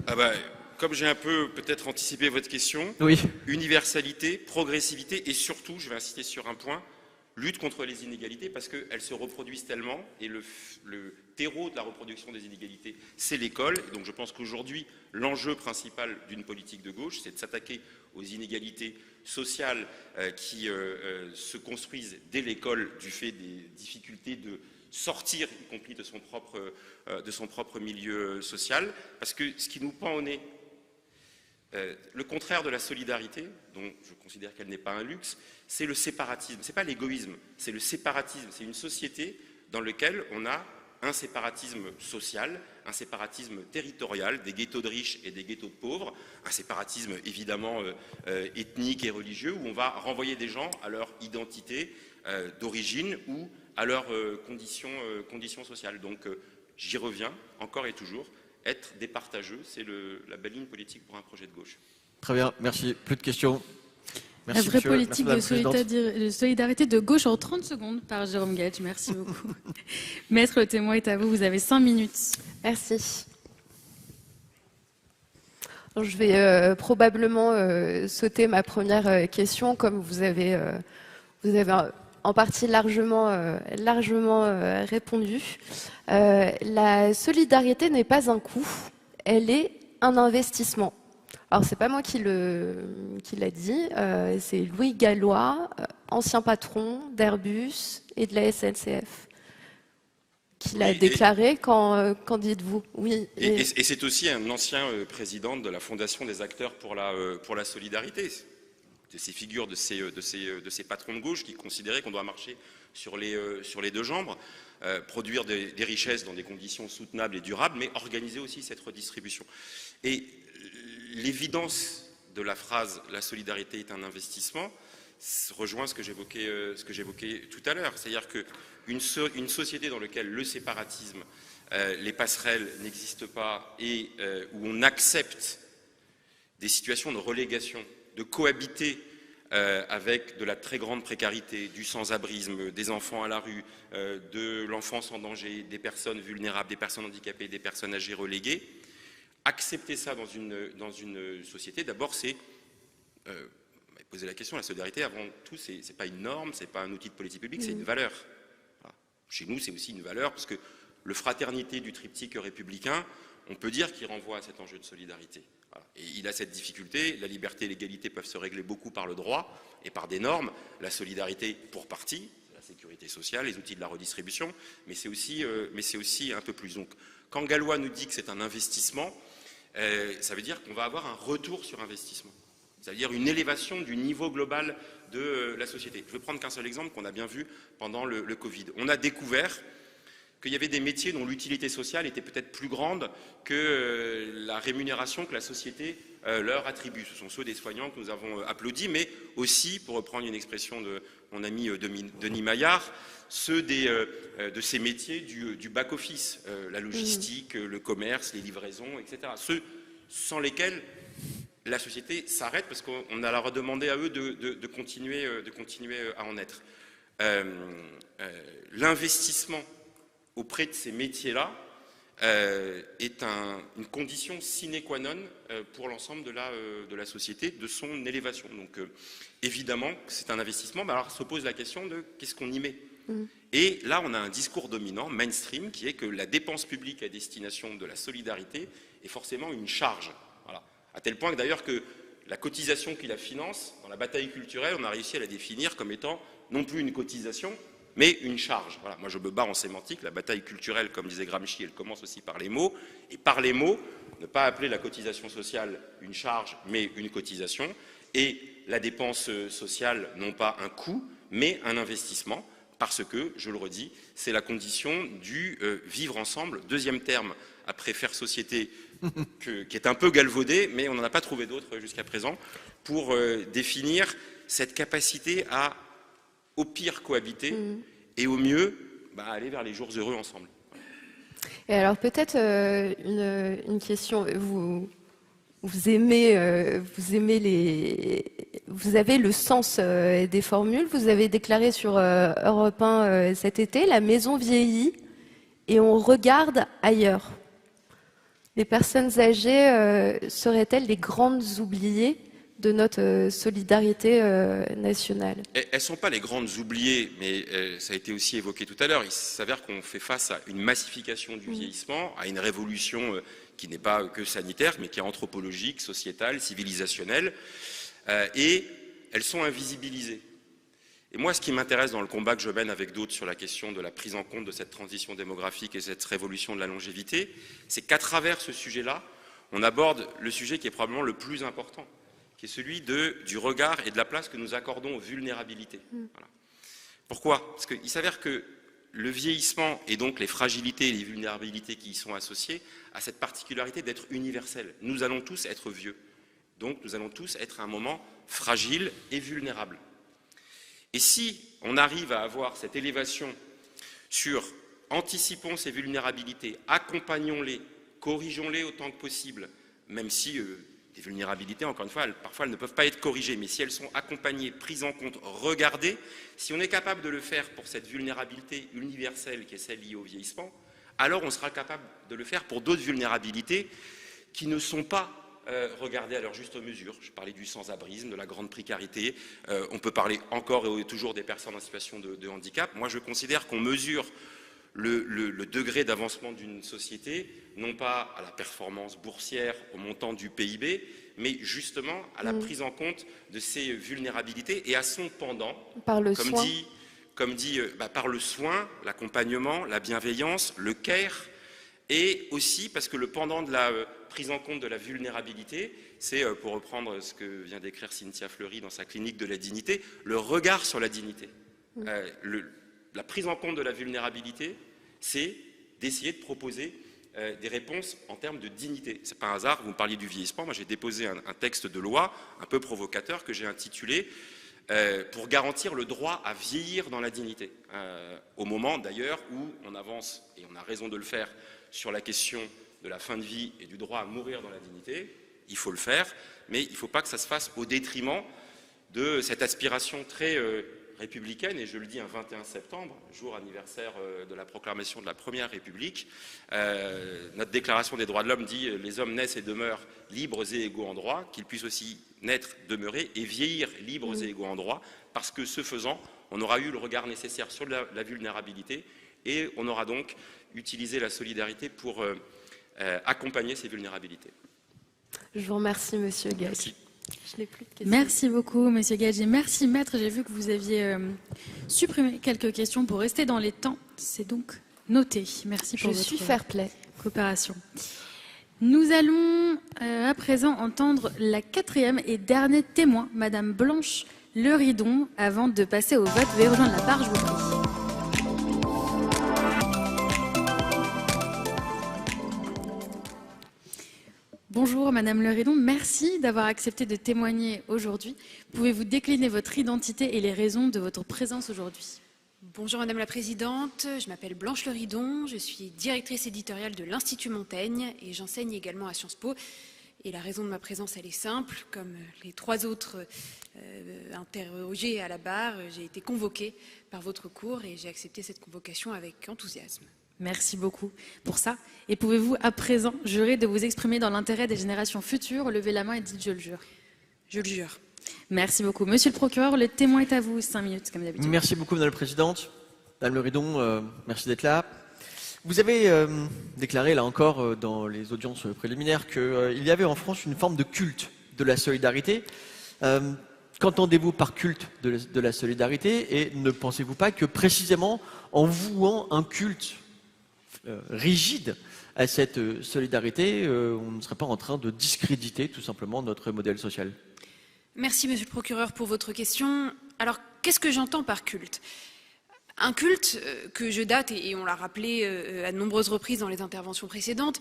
Ah bah, comme j'ai un peu peut-être anticipé votre question, Oui. universalité, progressivité et surtout, je vais insister sur un point, lutte contre les inégalités parce qu'elles se reproduisent tellement et le terreau de la reproduction des inégalités, c'est l'école. Et donc je pense qu'aujourd'hui, l'enjeu principal d'une politique de gauche, c'est de s'attaquer aux inégalités sociales qui se construisent dès l'école du fait des difficultés de sortir, y compris de son propre milieu social, parce que ce qui nous pend au nez, le contraire de la solidarité, dont je considère qu'elle n'est pas un luxe, c'est le séparatisme. Ce n'est pas l'égoïsme, c'est le séparatisme. C'est une société dans laquelle on a un séparatisme social, un séparatisme territorial, des ghettos de riches et des ghettos de pauvres, un séparatisme évidemment ethnique et religieux, où on va renvoyer des gens à leur identité d'origine ou à leurs conditions sociales. Donc j'y reviens, encore et toujours, être départageux, c'est la belle ligne politique pour un projet de gauche. Très bien, merci. Plus de questions. Merci, La vraie monsieur. politique Merci, de solidarité de gauche en 30 secondes par Jérôme Gage. Merci beaucoup. Maître, le témoin est à vous. Vous avez 5 minutes. Merci. Alors, je vais probablement sauter ma première question, comme vous avez en partie largement répondu. La solidarité n'est pas un coût, elle est un investissement. Alors c'est pas moi qui l'a dit, c'est Louis Gallois, ancien patron d'Airbus et de la SNCF, qui l'a déclaré. Qu'en dites-vous? Oui. Et c'est aussi un ancien président de la Fondation des acteurs pour la solidarité, de ces figures, de ces patrons de gauche qui considéraient qu'on doit marcher sur les deux jambes, produire des richesses dans des conditions soutenables et durables, mais organiser aussi cette redistribution. Et l'évidence de la phrase « la solidarité est un investissement » rejoint ce que j'évoquais tout à l'heure. C'est-à-dire qu'une société dans laquelle le séparatisme, les passerelles n'existent pas et où on accepte des situations de relégation, de cohabiter avec de la très grande précarité, du sans-abrisme, des enfants à la rue, de l'enfance en danger, des personnes vulnérables, des personnes handicapées, des personnes âgées reléguées. Accepter ça dans une société, d'abord, c'est poser la question, la solidarité, avant tout, c'est pas une norme, c'est pas un outil de politique publique, c'est une valeur. Voilà. Chez nous, c'est aussi une valeur, parce que le fraternité du triptyque républicain, on peut dire qu'il renvoie à cet enjeu de solidarité. Voilà. Et il a cette difficulté, la liberté et l'égalité peuvent se régler beaucoup par le droit et par des normes, la solidarité pour partie, la sécurité sociale, les outils de la redistribution, mais c'est aussi un peu plus. Donc, quand Gallois nous dit que c'est un investissement, ça veut dire qu'on va avoir un retour sur investissement. Ça veut dire une élévation du niveau global de la société. Je ne vais prendre qu'un seul exemple qu'on a bien vu pendant le Covid. On a découvert qu'il y avait des métiers dont l'utilité sociale était peut-être plus grande que la rémunération que la société leur attribue. Ce sont ceux des soignants que nous avons applaudis, mais aussi, pour reprendre une expression de mon ami Denis Maillard, ceux de ces métiers du back-office, la logistique, le commerce, les livraisons, etc. Ceux sans lesquels la société s'arrête parce qu'on a leur demandé à eux de continuer à en être. L'investissement auprès de ces métiers-là est une condition sine qua non pour l'ensemble de la société, de son élévation. Donc évidemment, c'est un investissement, mais alors se pose la question de qu'est-ce qu'on y met. Et là, on a un discours dominant, mainstream, qui est que la dépense publique à destination de la solidarité est forcément une charge. Voilà. À tel point que d'ailleurs que la cotisation qui la finance, dans la bataille culturelle, on a réussi à la définir comme étant non plus une cotisation, mais une charge. Voilà. Moi, je me bats en sémantique. La bataille culturelle, comme disait Gramsci, elle commence aussi par les mots. Et par les mots, ne pas appeler la cotisation sociale une charge, mais une cotisation. Et la dépense sociale, non pas un coût, mais un investissement. Parce que, je le redis, c'est la condition du vivre ensemble. Deuxième terme, après faire société, qui est un peu galvaudé, mais on n'en a pas trouvé d'autre jusqu'à présent, pour définir cette capacité à, au pire, cohabiter, et au mieux, aller vers les jours heureux ensemble. Et alors peut-être une question, vous aimez vous avez le sens des formules. Vous avez déclaré sur Europe 1 cet été, la maison vieillit et on regarde ailleurs. Les personnes âgées seraient-elles les grandes oubliées de notre solidarité nationale? Elles ne sont pas les grandes oubliées, mais ça a été aussi évoqué tout à l'heure. Il s'avère qu'on fait face à une massification du vieillissement, à une révolution qui n'est pas que sanitaire, mais qui est anthropologique, sociétale, civilisationnelle, et elles sont invisibilisées. Et moi, ce qui m'intéresse dans le combat que je mène avec d'autres sur la question de la prise en compte de cette transition démographique et cette révolution de la longévité, c'est qu'à travers ce sujet-là, on aborde le sujet qui est probablement le plus important, qui est celui du regard et de la place que nous accordons aux vulnérabilités. Voilà. Pourquoi? Parce qu'il s'avère que le vieillissement et donc les fragilités et les vulnérabilités qui y sont associées a cette particularité d'être universel. Nous allons tous être vieux. Donc nous allons tous être à un moment fragile et vulnérable. Et si on arrive à avoir cette élévation sur anticipons ces vulnérabilités, accompagnons-les, corrigeons-les autant que possible, même si les vulnérabilités, encore une fois, parfois elles ne peuvent pas être corrigées, mais si elles sont accompagnées, prises en compte, regardées, si on est capable de le faire pour cette vulnérabilité universelle qui est celle liée au vieillissement, alors on sera capable de le faire pour d'autres vulnérabilités qui ne sont pas regardées à leur juste mesure. Je parlais du sans-abrisme, de la grande précarité, on peut parler encore et toujours des personnes en situation de handicap. Moi je considère qu'on mesure le degré d'avancement d'une société, non pas à la performance boursière, au montant du PIB, mais justement à la prise en compte de ces vulnérabilités et à son pendant, par le soin. Par le soin, l'accompagnement, la bienveillance, le care, et aussi parce que le pendant de la prise en compte de la vulnérabilité, c'est, pour reprendre ce que vient d'écrire Cynthia Fleury dans sa clinique de la dignité, le regard sur la dignité. La prise en compte de la vulnérabilité, c'est d'essayer de proposer des réponses en termes de dignité. C'est pas un hasard, vous me parliez du vieillissement, moi j'ai déposé un texte de loi un peu provocateur que j'ai intitulé pour garantir le droit à vieillir dans la dignité. Au moment d'ailleurs où on avance, et on a raison de le faire, sur la question de la fin de vie et du droit à mourir dans la dignité, il faut le faire, mais il ne faut pas que ça se fasse au détriment de cette aspiration très républicaine, et je le dis un 21 septembre, jour anniversaire de la proclamation de la Première République. Notre déclaration des droits de l'homme dit « Les hommes naissent et demeurent libres et égaux en droit, qu'ils puissent aussi naître, demeurer et vieillir libres et égaux en droit, parce que ce faisant, on aura eu le regard nécessaire sur la vulnérabilité et on aura donc utilisé la solidarité pour accompagner ces vulnérabilités. » Je vous remercie, Monsieur Gage. Merci. Je n'ai plus de questions. Merci beaucoup, Monsieur Gage. Et merci, Maître. J'ai vu que vous aviez supprimé quelques questions pour rester dans les temps. C'est donc noté. Merci pour Je votre suis fair-play. coopération. Nous allons à présent entendre la quatrième et dernier témoin, Madame Blanche Leridon, avant de passer au vote. Veuillez rejoindre la barre, je vous prie. Bonjour Madame Leridon, merci d'avoir accepté de témoigner aujourd'hui. Pouvez-vous décliner votre identité et les raisons de votre présence aujourd'hui? Bonjour Madame la Présidente, je m'appelle Blanche Leridon, je suis directrice éditoriale de l'Institut Montaigne et j'enseigne également à Sciences Po. Et la raison de ma présence, elle est simple, comme les trois autres interrogés à la barre, j'ai été convoquée par votre cours et j'ai accepté cette convocation avec enthousiasme. Merci beaucoup pour ça. Et pouvez-vous à présent jurer de vous exprimer dans l'intérêt des générations futures? Levez la main et dites « je le jure ». Je le jure. Merci beaucoup. Monsieur le procureur, le témoin est à vous, 5 minutes comme d'habitude. Merci beaucoup, Madame la Présidente. Madame Le Ridon, merci d'être là. Vous avez déclaré, là encore, dans les audiences préliminaires, qu'il y avait en France une forme de culte de la solidarité. Qu'entendez-vous par culte de la solidarité? Et ne pensez-vous pas que, précisément, en vouant un culte rigide à cette solidarité, on ne serait pas en train de discréditer, tout simplement, notre modèle social? Merci, monsieur le procureur, pour votre question. Alors, qu'est-ce que j'entends par culte? Un culte que je date, et on l'a rappelé à de nombreuses reprises dans les interventions précédentes,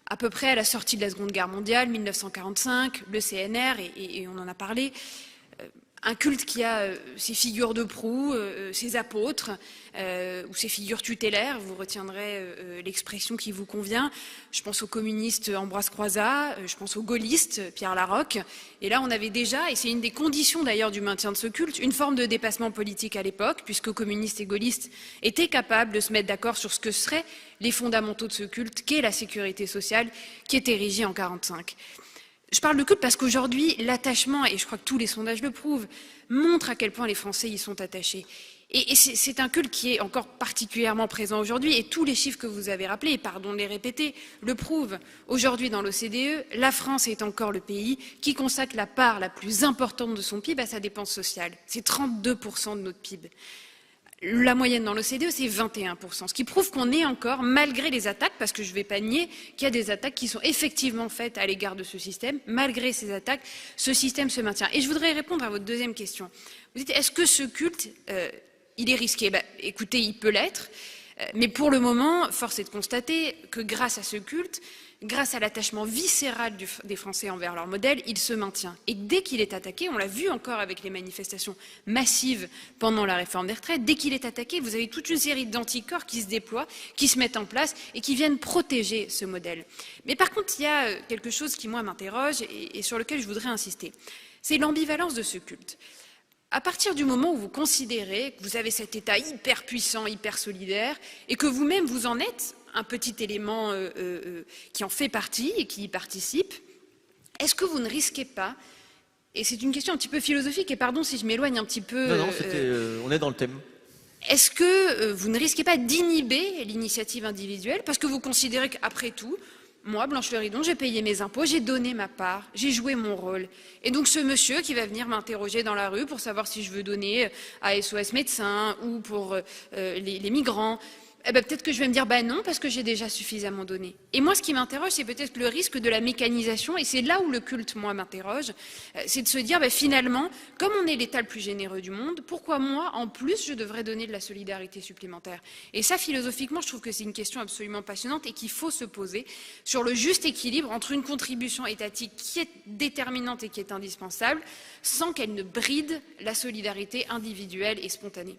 à peu près à la sortie de la Seconde Guerre mondiale, 1945, le CNR, et on en a parlé, un culte qui a ses figures de proue, ses apôtres, ou ses figures tutélaires, vous retiendrez l'expression qui vous convient. Je pense au communiste Ambroise Croizat, je pense au gaulliste Pierre Laroque. Et là, on avait déjà, et c'est une des conditions d'ailleurs du maintien de ce culte, une forme de dépassement politique à l'époque, puisque communistes et gaullistes étaient capables de se mettre d'accord sur ce que seraient les fondamentaux de ce culte, qu'est la sécurité sociale, qui est érigée en 1945. Je parle de culte parce qu'aujourd'hui, l'attachement, et je crois que tous les sondages le prouvent, montre à quel point les Français y sont attachés. Et c'est un culte qui est encore particulièrement présent aujourd'hui, et tous les chiffres que vous avez rappelés, pardon de les répéter, le prouvent. Aujourd'hui, dans l'OCDE, la France est encore le pays qui consacre la part la plus importante de son PIB à sa dépense sociale. C'est 32% de notre PIB. La moyenne dans l'OCDE, c'est 21%, ce qui prouve qu'on est encore, malgré les attaques, parce que je ne vais pas nier qu'il y a des attaques qui sont effectivement faites à l'égard de ce système, malgré ces attaques, ce système se maintient. Et je voudrais répondre à votre deuxième question. Vous dites, est-ce que ce culte, il est risqué? Écoutez, il peut l'être, mais pour le moment, force est de constater que grâce à ce culte, grâce à l'attachement viscéral des Français envers leur modèle, il se maintient. Et dès qu'il est attaqué, on l'a vu encore avec les manifestations massives pendant la réforme des retraites, dès qu'il est attaqué, vous avez toute une série d'anticorps qui se déploient, qui se mettent en place et qui viennent protéger ce modèle. Mais par contre, il y a quelque chose qui, moi, m'interroge et sur lequel je voudrais insister. C'est l'ambivalence de ce culte. À partir du moment où vous considérez que vous avez cet État hyper puissant, hyper solidaire, et que vous-même vous en êtes un petit élément qui en fait partie et qui y participe, est-ce que vous ne risquez pas, et c'est une question un petit peu philosophique, et pardon si je m'éloigne un petit peu... Non, on est dans le thème. Est-ce que vous ne risquez pas d'inhiber l'initiative individuelle parce que vous considérez qu'après tout, moi, Blanche Le Ridon, j'ai payé mes impôts, j'ai donné ma part, j'ai joué mon rôle. Et donc ce monsieur qui va venir m'interroger dans la rue pour savoir si je veux donner à SOS Médecins ou pour les migrants, peut-être que je vais me dire non parce que j'ai déjà suffisamment donné. Et moi, ce qui m'interroge, c'est peut-être le risque de la mécanisation, et c'est là où le culte, moi, m'interroge, c'est de se dire finalement, comme on est l'État le plus généreux du monde, pourquoi moi, en plus, je devrais donner de la solidarité supplémentaire? Et ça, philosophiquement, je trouve que c'est une question absolument passionnante et qu'il faut se poser sur le juste équilibre entre une contribution étatique qui est déterminante et qui est indispensable, sans qu'elle ne bride la solidarité individuelle et spontanée.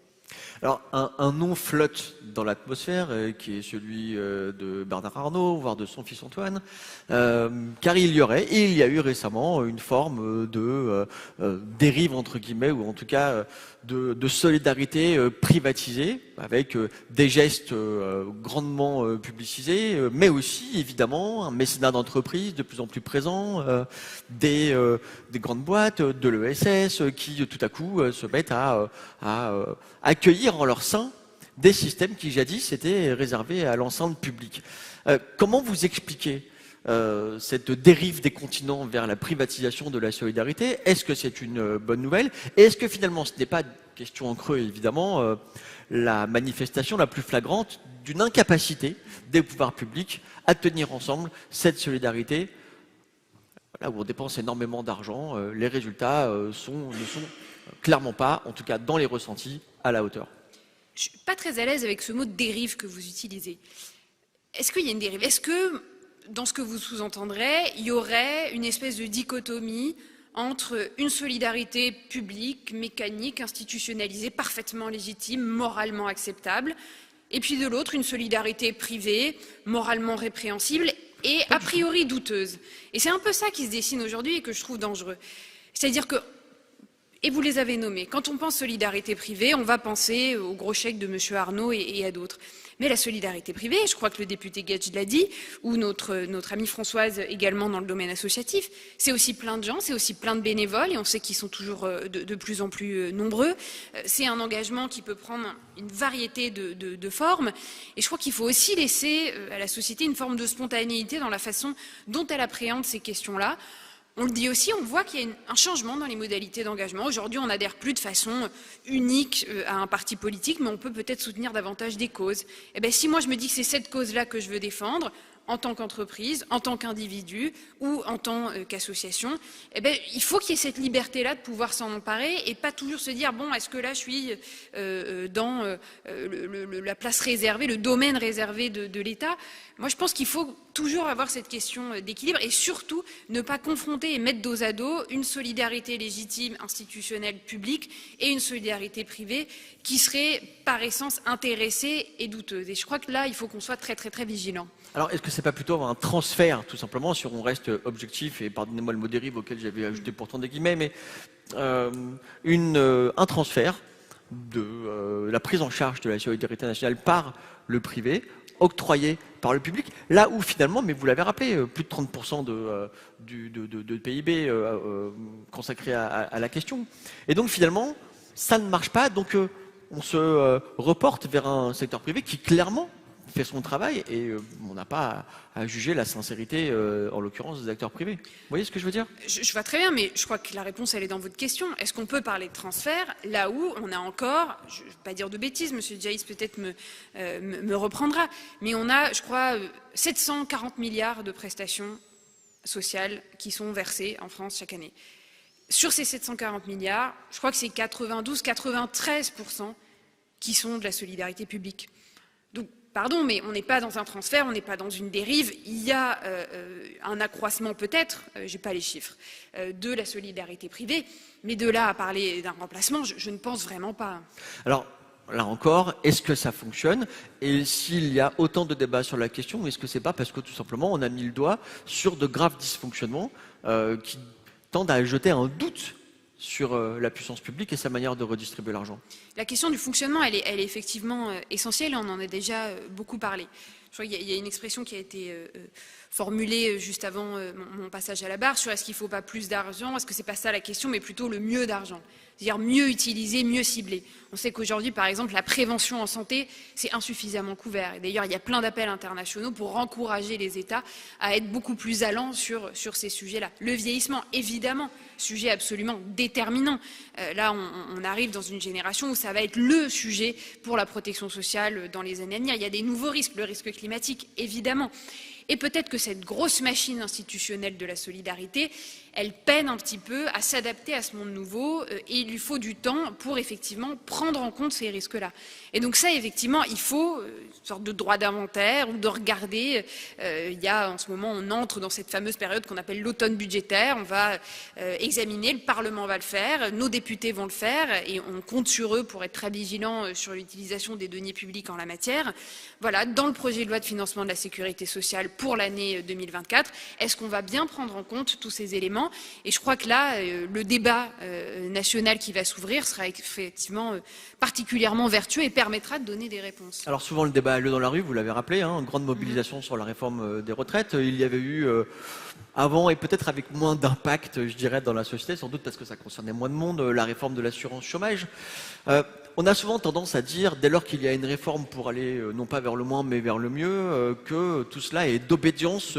Alors, un nom flotte dans l'atmosphère, qui est celui de Bernard Arnault, voire de son fils Antoine, car il y a eu récemment une forme de dérive, entre guillemets, ou en tout cas de solidarité privatisée, avec des gestes grandement publicisés, mais aussi, évidemment, un mécénat d'entreprise de plus en plus présent, des grandes boîtes, de l'ESS, qui tout à coup se mettent à accueillir en leur sein des systèmes qui jadis étaient réservés à l'enceinte publique. Comment vous expliquez cette dérive des continents vers la privatisation de la solidarité? Est-ce que c'est une bonne nouvelle? Et est-ce que finalement ce n'est pas, question en creux évidemment, la manifestation la plus flagrante d'une incapacité des pouvoirs publics à tenir ensemble cette solidarité? Là où on dépense énormément d'argent, les résultats ne sont clairement pas, en tout cas dans les ressentis, à la hauteur. Je ne suis pas très à l'aise avec ce mot de dérive que vous utilisez. Est-ce qu'il y a une dérive? Est-ce que, dans ce que vous sous-entendrez, il y aurait une espèce de dichotomie entre une solidarité publique, mécanique, institutionnalisée, parfaitement légitime, moralement acceptable, et puis de l'autre, une solidarité privée, moralement répréhensible et a priori douteuse? Et c'est un peu ça qui se dessine aujourd'hui et que je trouve dangereux. C'est-à-dire que Et vous les avez nommés. Quand on pense solidarité privée, on va penser au gros chèque de M. Arnaud et à d'autres. Mais la solidarité privée, je crois que le député Gage l'a dit, ou notre amie Françoise également dans le domaine associatif, c'est aussi plein de gens, c'est aussi plein de bénévoles, et on sait qu'ils sont toujours de plus en plus nombreux. C'est un engagement qui peut prendre une variété de formes, et je crois qu'il faut aussi laisser à la société une forme de spontanéité dans la façon dont elle appréhende ces questions-là. On le dit aussi, on voit qu'il y a un changement dans les modalités d'engagement. Aujourd'hui, on n'adhère plus de façon unique à un parti politique, mais on peut peut-être soutenir davantage des causes. Eh bien, si moi je me dis que c'est cette cause-là que je veux défendre, en tant qu'entreprise, en tant qu'individu ou en tant qu'association, eh bien, il faut qu'il y ait cette liberté-là de pouvoir s'en emparer et pas toujours se dire, bon, est-ce que là je suis dans la place réservée, le domaine réservé de l'État. Moi, je pense qu'il faut toujours avoir cette question d'équilibre et surtout ne pas confronter et mettre dos à dos une solidarité légitime, institutionnelle, publique et une solidarité privée qui serait par essence intéressée et douteuse. Et je crois que là, il faut qu'on soit très, très, très vigilant. Alors, est-ce que c'est pas plutôt un transfert, tout simplement, si on reste objectif, et pardonnez-moi le mot dérive auquel j'avais ajouté pourtant des guillemets, mais un transfert de la prise en charge de la solidarité nationale par le privé, octroyé par le public, là où finalement, mais vous l'avez rappelé, plus de 30% de PIB consacré à la question. Et donc finalement, ça ne marche pas, donc on se reporte vers un secteur privé qui clairement fait son travail et on n'a pas à juger la sincérité, en l'occurrence, des acteurs privés. Vous voyez ce que je veux dire ? Je vois très bien, mais je crois que la réponse, elle est dans votre question. Est-ce qu'on peut parler de transfert là où on a encore, je ne vais pas dire de bêtises, M. Djaïs peut-être me reprendra, mais on a, je crois, 740 milliards de prestations sociales qui sont versées en France chaque année. Sur ces 740 milliards, je crois que c'est 92-93% qui sont de la solidarité publique. Donc, pardon, mais on n'est pas dans un transfert, on n'est pas dans une dérive. Il y a un accroissement peut-être, je n'ai pas les chiffres, de la solidarité privée, mais de là à parler d'un remplacement, je ne pense vraiment pas. Alors, là encore, est-ce que ça fonctionne? Et s'il y a autant de débats sur la question, est-ce que c'est pas parce que tout simplement on a mis le doigt sur de graves dysfonctionnements qui tendent à jeter un doute sur la puissance publique et sa manière de redistribuer l'argent? La question du fonctionnement, elle est effectivement essentielle et on en a déjà beaucoup parlé. Je crois qu'il y a une expression qui a été formulée juste avant mon passage à la barre sur est-ce qu'il ne faut pas plus d'argent, est-ce que c'est pas ça la question, mais plutôt le mieux d'argent. C'est-à-dire mieux utilisé, mieux ciblé. On sait qu'aujourd'hui, par exemple, la prévention en santé, c'est insuffisamment couvert. Et d'ailleurs, il y a plein d'appels internationaux pour encourager les États à être beaucoup plus allants sur ces sujets-là. Le vieillissement, évidemment, sujet absolument déterminant. Là, on arrive dans une génération où ça va être le sujet pour la protection sociale dans les années à venir. Il y a des nouveaux risques, le risque climatique, évidemment. Et peut-être que cette grosse machine institutionnelle de la solidarité, elle peine un petit peu à s'adapter à ce monde nouveau et il lui faut du temps pour effectivement prendre en compte ces risques-là. Et donc ça, effectivement, il faut une sorte de droit d'inventaire ou de regarder. Il y a en ce moment, on entre dans cette fameuse période qu'on appelle l'automne budgétaire. On va examiner, le Parlement va le faire, nos députés vont le faire et on compte sur eux pour être très vigilants sur l'utilisation des deniers publics en la matière. Voilà, dans le projet de loi de financement de la sécurité sociale pour l'année 2024, est-ce qu'on va bien prendre en compte tous ces éléments? Et je crois que là, le débat national qui va s'ouvrir sera effectivement particulièrement vertueux et permettra de donner des réponses. Alors souvent le débat a lieu dans la rue, vous l'avez rappelé, hein, une grande mobilisation sur la réforme des retraites. Il y avait eu avant et peut-être avec moins d'impact, je dirais, dans la société, sans doute parce que ça concernait moins de monde, la réforme de l'assurance chômage. On a souvent tendance à dire, dès lors qu'il y a une réforme pour aller non pas vers le moins mais vers le mieux, que tout cela est d'obédience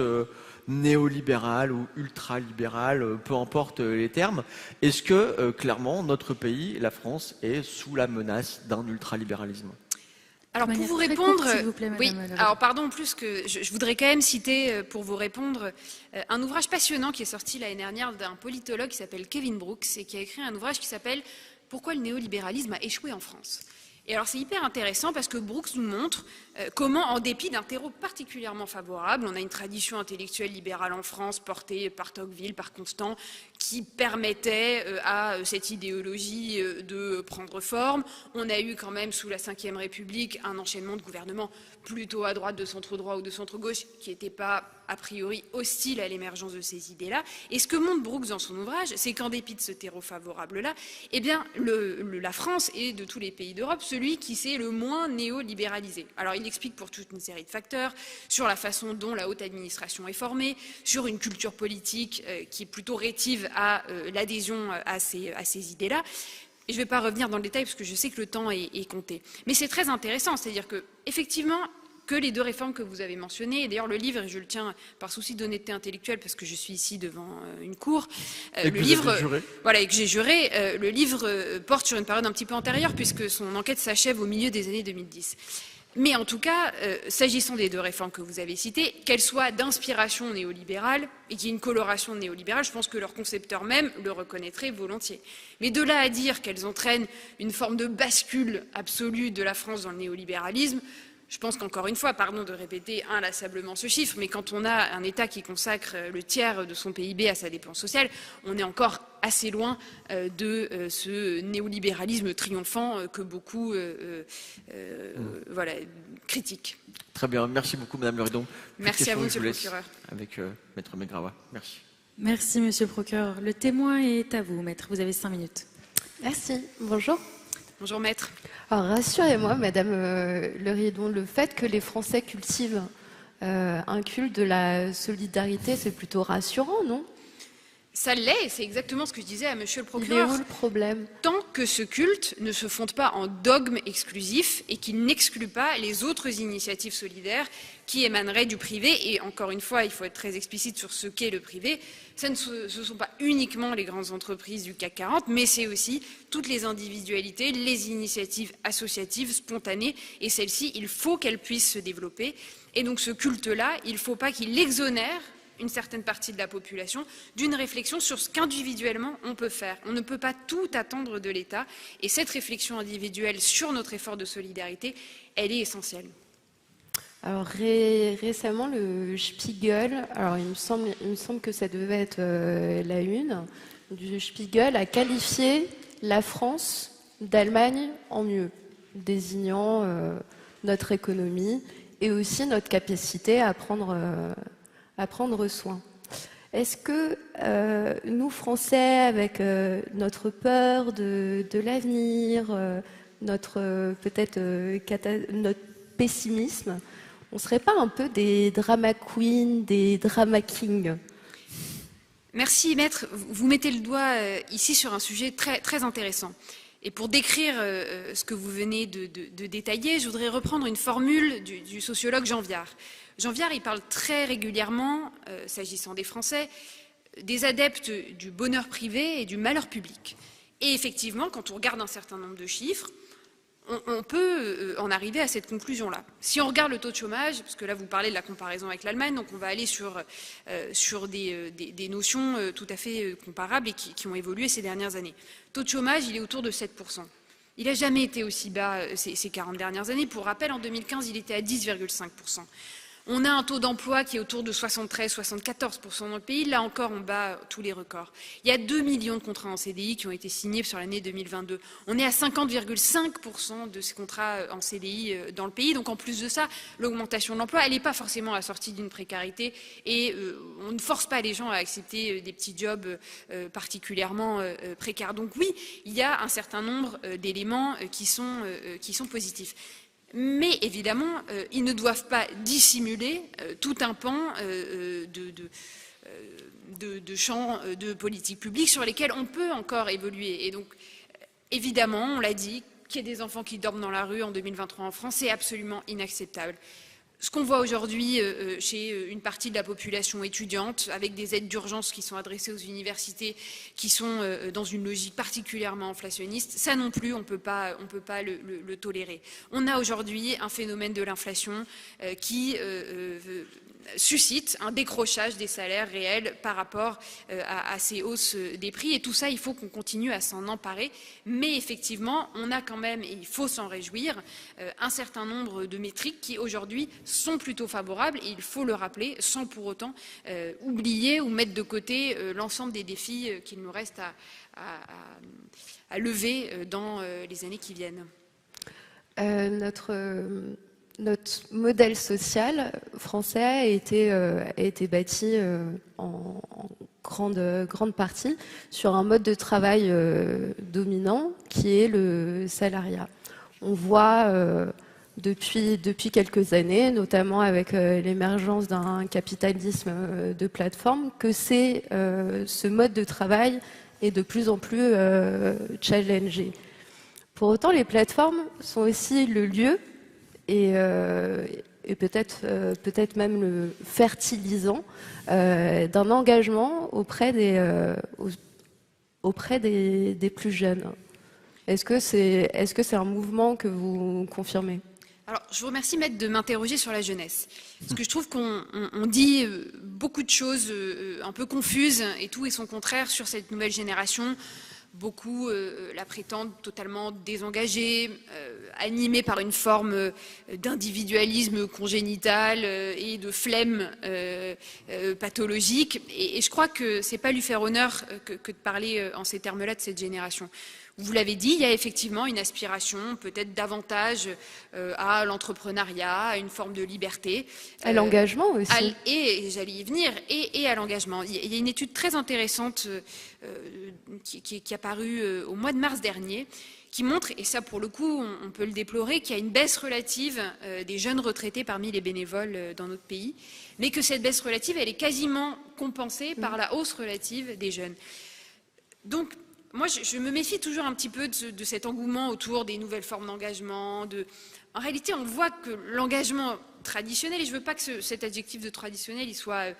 néolibérale ou ultralibérale, peu importe les termes. Est-ce que clairement notre pays, la France, est sous la menace d'un ultralibéralisme ? Alors pour vous répondre, oui. Alors pardon, plus que je voudrais quand même citer pour vous répondre un ouvrage passionnant qui est sorti l'année dernière d'un politologue qui s'appelle Kevin Brooks et qui a écrit un ouvrage qui s'appelle Pourquoi le néolibéralisme a échoué en France. Et alors c'est hyper intéressant parce que Brooks nous montre comment, en dépit d'un terreau particulièrement favorable, on a une tradition intellectuelle libérale en France portée par Tocqueville, par Constant, qui permettait à cette idéologie de prendre forme. On a eu quand même sous la Ve République un enchaînement de gouvernements plutôt à droite, de centre-droit ou de centre-gauche, qui n'étaient pas a priori hostile à l'émergence de ces idées-là. Et ce que montre Brooks dans son ouvrage, c'est qu'en dépit de ce terreau favorable-là, eh bien, la France est, de tous les pays d'Europe, celui qui s'est le moins néolibéralisé. Alors, il explique pour toute une série de facteurs, sur la façon dont la haute administration est formée, sur une culture politique qui est plutôt rétive à l'adhésion à ces idées-là. Et je ne vais pas revenir dans le détail parce que je sais que le temps est compté. Mais c'est très intéressant, c'est-à-dire que, effectivement, que les deux réformes que vous avez mentionnées, et d'ailleurs le livre, et je le tiens par souci d'honnêteté intellectuelle parce que je suis ici devant une cour, et le livre, voilà, et que j'ai juré, le livre porte sur une période un petit peu antérieure puisque son enquête s'achève au milieu des années 2010. Mais en tout cas, s'agissant des deux réformes que vous avez citées, qu'elles soient d'inspiration néolibérale et qu'il y ait une coloration néolibérale, je pense que leurs concepteurs même le reconnaîtraient volontiers. Mais de là à dire qu'elles entraînent une forme de bascule absolue de la France dans le néolibéralisme, je pense qu'encore une fois, pardon de répéter inlassablement ce chiffre, mais quand on a un État qui consacre le tiers de son PIB à sa dépense sociale, on est encore assez loin de ce néolibéralisme triomphant que beaucoup voilà, critiquent. Très bien, merci beaucoup Madame Loridon. Merci à vous, Monsieur le procureur. Avec Maître Megrawa, merci. Merci Monsieur le procureur. Le témoin est à vous, Maître. Vous avez 5 minutes. Merci. Bonjour. Bonjour Maître. Alors rassurez-moi, Madame Loridon, le fait que les Français cultivent un culte de la solidarité, c'est plutôt rassurant, non? Ça l'est, c'est exactement ce que je disais à Monsieur le Il est procureur. où le problème? Tant que ce culte ne se fonde pas en dogme exclusif et qu'il n'exclut pas les autres initiatives solidaires qui émaneraient du privé. Et encore une fois, il faut être très explicite sur ce qu'est le privé. Ce sont pas uniquement les grandes entreprises du CAC 40, mais c'est aussi toutes les individualités, les initiatives associatives spontanées. Et celles-ci, il faut qu'elles puissent se développer. Et donc ce culte-là, il ne faut pas qu'il exonère une certaine partie de la population d'une réflexion sur ce qu'individuellement on peut faire. On ne peut pas tout attendre de l'État et cette réflexion individuelle sur notre effort de solidarité, elle est essentielle. Alors récemment, le Spiegel, alors il me semble que ça devait être la une, du Spiegel a qualifié la France d'Allemagne en mieux, désignant notre économie et aussi notre capacité à prendre soin. Est-ce que nous, Français, avec notre peur de l'avenir, peut-être notre pessimisme, on ne serait pas un peu des drama queens, des drama kings? Merci Maître. Vous mettez le doigt ici sur un sujet très, très intéressant. Et pour décrire ce que vous venez de détailler, je voudrais reprendre une formule du sociologue Jean Viard. Jean Viard, il parle très régulièrement, s'agissant des Français, des adeptes du bonheur privé et du malheur public. Et effectivement, quand on regarde un certain nombre de chiffres, on peut en arriver à cette conclusion-là. Si on regarde le taux de chômage, parce que là vous parlez de la comparaison avec l'Allemagne, donc on va aller sur des notions tout à fait comparables et qui ont évolué ces dernières années. Le taux de chômage, il est autour de 7%. Il n'a jamais été aussi bas ces 40 dernières années. Pour rappel, en 2015, il était à 10,5%. On a un taux d'emploi qui est autour de 73-74% dans le pays. Là encore, on bat tous les records. Il y a 2 millions de contrats en CDI qui ont été signés sur l'année 2022. On est à 50,5% de ces contrats en CDI dans le pays. Donc en plus de ça, l'augmentation de l'emploi, elle n'est pas forcément assortie d'une précarité. Et on ne force pas les gens à accepter des petits jobs particulièrement précaires. Donc oui, il y a un certain nombre d'éléments qui sont positifs. Mais évidemment, ils ne doivent pas dissimuler tout un pan de champs de politique publique sur lesquels on peut encore évoluer. Et donc, évidemment, on l'a dit, qu'il y ait des enfants qui dorment dans la rue en 2023 en France, c'est absolument inacceptable. Ce qu'on voit aujourd'hui chez une partie de la population étudiante, avec des aides d'urgence qui sont adressées aux universités, qui sont dans une logique particulièrement inflationniste, ça non plus, on ne peut pas le tolérer. On a aujourd'hui un phénomène de l'inflation qui suscite un décrochage des salaires réels par rapport à ces hausses des prix. Et tout ça, il faut qu'on continue à s'en emparer. Mais effectivement, on a quand même, et il faut s'en réjouir, un certain nombre de métriques qui aujourd'hui sont plutôt favorables, et il faut le rappeler, sans pour autant oublier ou mettre de côté l'ensemble des défis qu'il nous reste à lever dans les années qui viennent. Notre modèle social français a été bâti en grande partie sur un mode de travail dominant qui est le salariat. On voit depuis quelques années, notamment avec l'émergence d'un capitalisme de plateforme, que ce mode de travail est de plus en plus challengé. Pour autant, les plateformes sont aussi le lieu et peut-être même le fertilisant d'un engagement auprès des plus jeunes. Est-ce que c'est un mouvement que vous confirmez ? Alors, je vous remercie, Maître, de m'interroger sur la jeunesse. Parce que je trouve qu'on dit beaucoup de choses un peu confuses et tout et son contraire sur cette nouvelle génération. Beaucoup la prétendent totalement désengagée, animée par une forme d'individualisme congénital et de flemme pathologique. Et je crois que c'est pas lui faire honneur que de parler en ces termes-là de cette génération. Vous l'avez dit, il y a effectivement une aspiration peut-être davantage à l'entrepreneuriat, à une forme de liberté. À l'engagement aussi. Et j'allais y venir, et à l'engagement. Il y a une étude très intéressante qui est apparue au mois de mars dernier, qui montre, et ça pour le coup on peut le déplorer, qu'il y a une baisse relative des jeunes retraités parmi les bénévoles dans notre pays, mais que cette baisse relative, elle est quasiment compensée par la hausse relative des jeunes. Donc, moi, je me méfie toujours un petit peu de cet engouement autour des nouvelles formes d'engagement. En réalité, on voit que l'engagement traditionnel, et je ne veux pas que cet adjectif de traditionnel il soit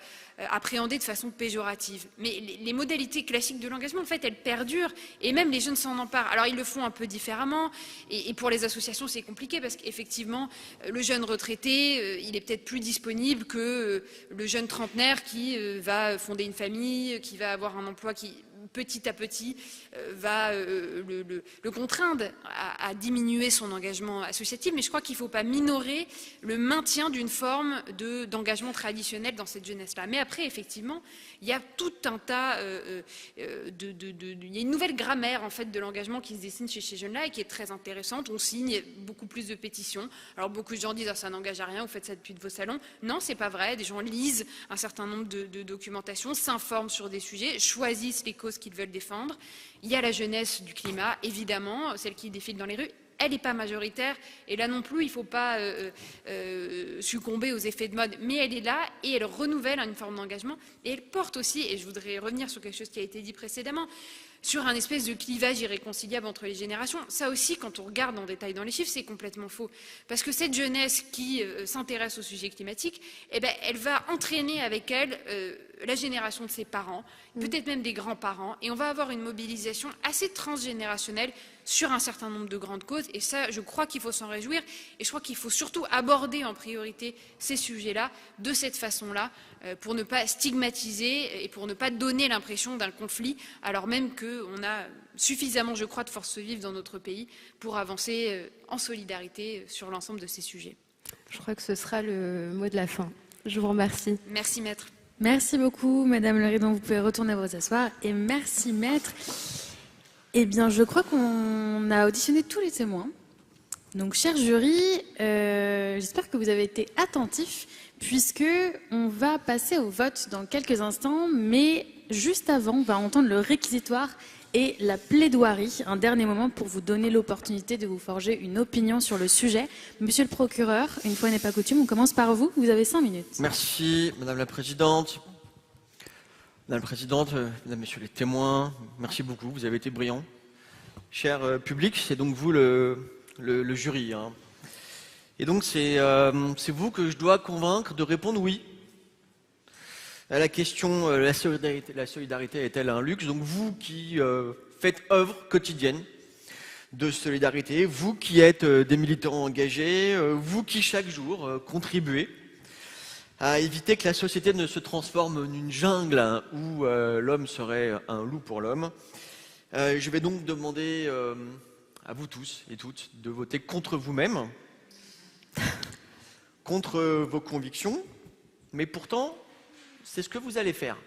appréhendé de façon péjorative, mais les modalités classiques de l'engagement, en fait, elles perdurent, et même les jeunes s'en emparent. Alors, ils le font un peu différemment, et pour les associations, c'est compliqué, parce qu'effectivement, le jeune retraité, il est peut-être plus disponible que le jeune trentenaire qui va fonder une famille, qui va avoir un emploi qui petit à petit va le contraindre à diminuer son engagement associatif, mais je crois qu'il ne faut pas minorer le maintien d'une forme d'engagement traditionnel dans cette jeunesse-là. Mais après, effectivement, il y a tout un tas il y a une nouvelle grammaire en fait de l'engagement qui se dessine chez ces jeunes-là et qui est très intéressante. On signe beaucoup plus de pétitions. Alors beaucoup de gens disent ça n'engage à rien, vous faites ça depuis de vos salons. Non, c'est pas vrai. Des gens lisent un certain nombre de documentations, s'informent sur des sujets, choisissent les causes qu'ils veulent défendre. Il y a la jeunesse du climat, évidemment, celle qui défile dans les rues. Elle n'est pas majoritaire, et là non plus, il ne faut pas succomber aux effets de mode, mais elle est là, et elle renouvelle une forme d'engagement, et elle porte aussi, et je voudrais revenir sur quelque chose qui a été dit précédemment, sur un espèce de clivage irréconciliable entre les générations. Ça aussi, quand on regarde en détail dans les chiffres, c'est complètement faux. Parce que cette jeunesse qui s'intéresse au sujet climatique, eh ben, elle va entraîner avec elle la génération de ses parents, peut-être même des grands-parents, et on va avoir une mobilisation assez transgénérationnelle sur un certain nombre de grandes causes, et ça, je crois qu'il faut s'en réjouir, et je crois qu'il faut surtout aborder en priorité ces sujets-là de cette façon-là, pour ne pas stigmatiser et pour ne pas donner l'impression d'un conflit, alors même qu'on a suffisamment, je crois, de force vive dans notre pays pour avancer en solidarité sur l'ensemble de ces sujets. Je crois que ce sera le mot de la fin. Je vous remercie. Merci, Maître. Merci beaucoup, Madame Leridon. Vous pouvez retourner vous asseoir. Et merci, Maître. Eh bien, je crois qu'on a auditionné tous les témoins. Donc, cher jury, j'espère que vous avez été attentifs, puisque on va passer au vote dans quelques instants, mais juste avant, on va entendre le réquisitoire et la plaidoirie, un dernier moment pour vous donner l'opportunité de vous forger une opinion sur le sujet. Monsieur le procureur, une fois n'est pas coutume, on commence par vous. Vous avez 5 minutes. Merci, Madame la Présidente. Madame la Présidente, Mesdames, Messieurs les témoins, merci beaucoup, vous avez été brillants. Cher public, c'est donc vous le jury. Hein. Et donc c'est vous que je dois convaincre de répondre oui à la question la solidarité est-elle un luxe? Donc vous qui faites œuvre quotidienne de solidarité, vous qui êtes des militants engagés, vous qui chaque jour contribuez à éviter que la société ne se transforme en une jungle hein, où l'homme serait un loup pour l'homme. Je vais donc demander à vous tous et toutes de voter contre vous-même, contre vos convictions, mais pourtant, c'est ce que vous allez faire.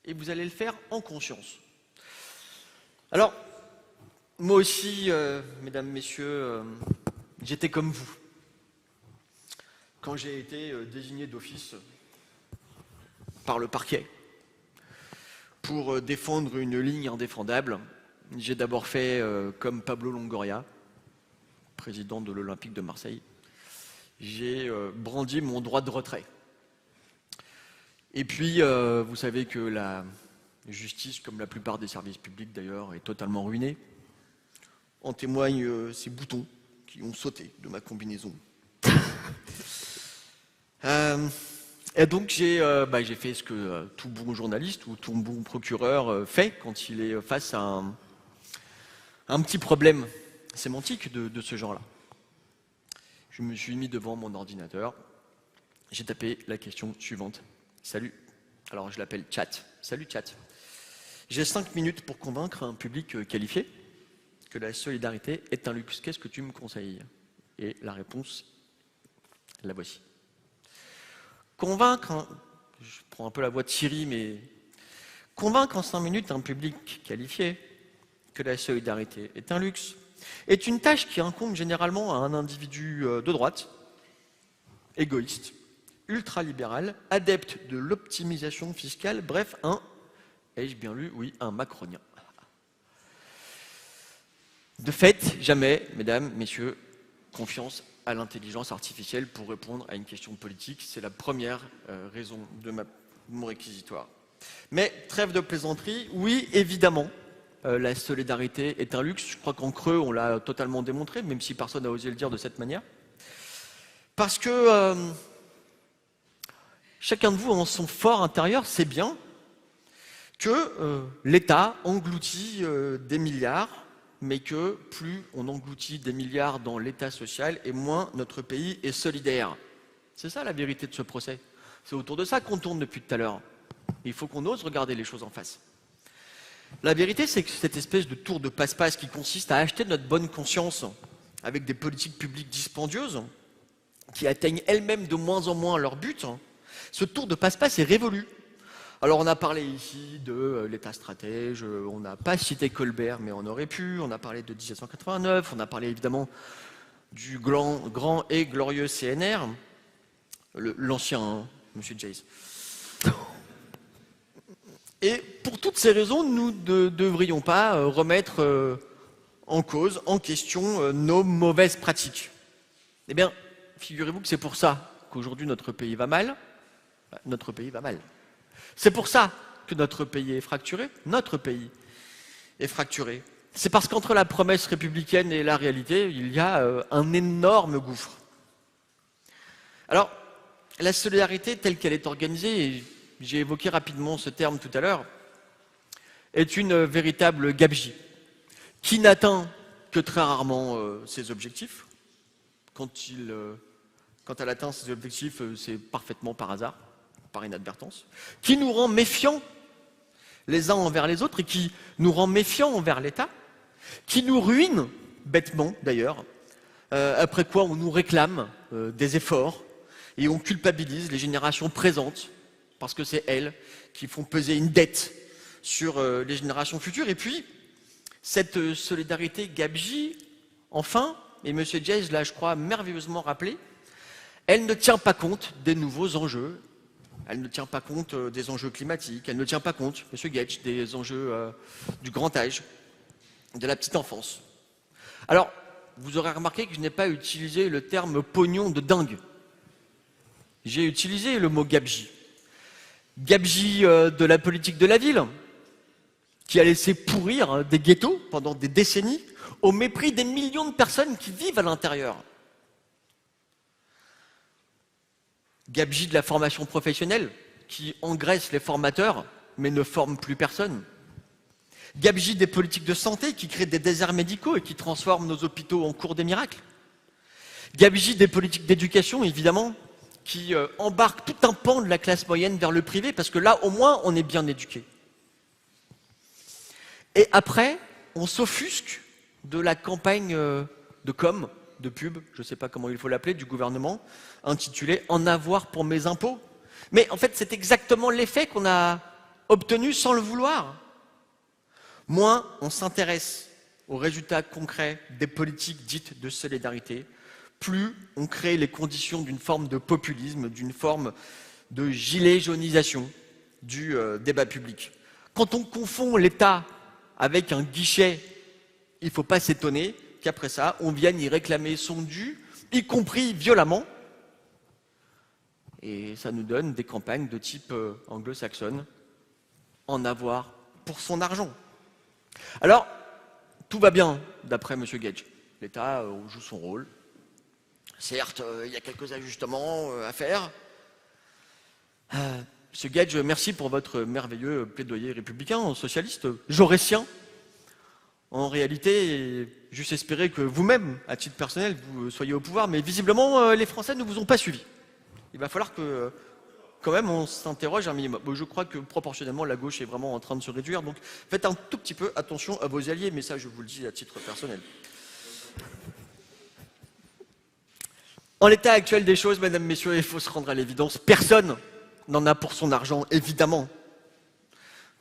Et vous allez le faire en conscience. Alors, moi aussi, mesdames, messieurs, j'étais comme vous. Quand j'ai été désigné d'office par le parquet pour défendre une ligne indéfendable, j'ai d'abord fait comme Pablo Longoria, président de l'Olympique de Marseille. J'ai brandi mon droit de retrait. Et puis, vous savez que la justice, comme la plupart des services publics d'ailleurs, est totalement ruinée. En témoignent ces boutons qui ont sauté de ma combinaison. Et donc j'ai fait ce que tout bon journaliste ou tout bon procureur fait quand il est face à un petit problème sémantique de ce genre-là. Je me suis mis devant mon ordinateur, j'ai tapé la question suivante. Salut. Alors je l'appelle chat. Salut chat. J'ai 5 minutes pour convaincre un public qualifié que la solidarité est un luxe. Qu'est-ce que tu me conseilles? Et la réponse, la voici. Convaincre, je prends un peu la voix de Siri, mais convaincre en 5 minutes un public qualifié que la solidarité est un luxe est une tâche qui incombe généralement à un individu de droite, égoïste, ultralibéral, adepte de l'optimisation fiscale, bref, ai-je bien lu? Oui, un macronien. De fait, jamais, mesdames, messieurs, confiance à l'intelligence artificielle pour répondre à une question politique. C'est la première raison de mon réquisitoire. Mais trêve de plaisanterie, oui, évidemment, la solidarité est un luxe. Je crois qu'en creux, on l'a totalement démontré, même si personne n'a osé le dire de cette manière. Parce que chacun de vous, en son fort intérieur, sait bien que l'État engloutit des milliards, mais que plus on engloutit des milliards dans l'État social, et moins notre pays est solidaire. C'est ça la vérité de ce procès. C'est autour de ça qu'on tourne depuis tout à l'heure. Il faut qu'on ose regarder les choses en face. La vérité, c'est que cette espèce de tour de passe-passe qui consiste à acheter notre bonne conscience avec des politiques publiques dispendieuses, qui atteignent elles-mêmes de moins en moins leur but, ce tour de passe-passe est révolu. Alors on a parlé ici de l'État stratège, on n'a pas cité Colbert, mais on aurait pu, on a parlé de 1789, on a parlé évidemment du grand et glorieux CNR, l'ancien, hein, Monsieur Jays. Et pour toutes ces raisons, nous ne devrions pas remettre en cause, en question, nos mauvaises pratiques. Eh bien, figurez-vous que c'est pour ça qu'aujourd'hui notre pays va mal. Notre pays va mal. C'est pour ça que notre pays est fracturé. Notre pays est fracturé. C'est parce qu'entre la promesse républicaine et la réalité, il y a un énorme gouffre. Alors, la solidarité telle qu'elle est organisée, et j'ai évoqué rapidement ce terme tout à l'heure, est une véritable gabegie qui n'atteint que très rarement ses objectifs. Quand elle atteint ses objectifs, c'est parfaitement par hasard, par inadvertance, qui nous rend méfiants les uns envers les autres et qui nous rend méfiants envers l'État, qui nous ruine, bêtement d'ailleurs, après quoi on nous réclame des efforts et on culpabilise les générations présentes parce que c'est elles qui font peser une dette sur les générations futures. Et puis, cette solidarité gabegie, enfin, et M. Jays l'a, je crois, merveilleusement rappelé, elle ne tient pas compte des nouveaux enjeux. Elle ne tient pas compte des enjeux climatiques, elle ne tient pas compte, M. Gage, des enjeux du grand âge, de la petite enfance. Alors, vous aurez remarqué que je n'ai pas utilisé le terme pognon de dingue. J'ai utilisé le mot gabegie. Gabegie de la politique de la ville, qui a laissé pourrir des ghettos pendant des décennies, au mépris des millions de personnes qui vivent à l'intérieur. Gabegie de la formation professionnelle, qui engraisse les formateurs, mais ne forme plus personne. Gabegie des politiques de santé, qui créent des déserts médicaux et qui transforment nos hôpitaux en cours des miracles. Gabegie des politiques d'éducation, évidemment, qui embarque tout un pan de la classe moyenne vers le privé, parce que là, au moins, on est bien éduqué. Et après, on s'offusque de la campagne de com', de pub, je ne sais pas comment il faut l'appeler, du gouvernement, intitulée « En avoir pour mes impôts ». Mais en fait, c'est exactement l'effet qu'on a obtenu sans le vouloir. Moins on s'intéresse aux résultats concrets des politiques dites de solidarité, plus on crée les conditions d'une forme de populisme, d'une forme de gilet jaunisation du débat public. Quand on confond l'État avec un guichet, il ne faut pas s'étonner qu'après ça, on vienne y réclamer son dû, y compris violemment. Et ça nous donne des campagnes de type anglo-saxonne, en avoir pour son argent. Alors, tout va bien, d'après M. Gage. L'État joue son rôle. Certes, il y a quelques ajustements à faire. M. Gage, merci pour votre merveilleux plaidoyer républicain, socialiste, jaurétien. En réalité, j'eusse espéré que vous-même, à titre personnel, vous soyez au pouvoir, mais visiblement, les Français ne vous ont pas suivi. Il va falloir que, quand même, on s'interroge un minimum. Bon, je crois que, proportionnellement, la gauche est vraiment en train de se réduire, donc faites un tout petit peu attention à vos alliés, mais ça, je vous le dis à titre personnel. En l'état actuel des choses, mesdames, messieurs, il faut se rendre à l'évidence, personne n'en a pour son argent, évidemment.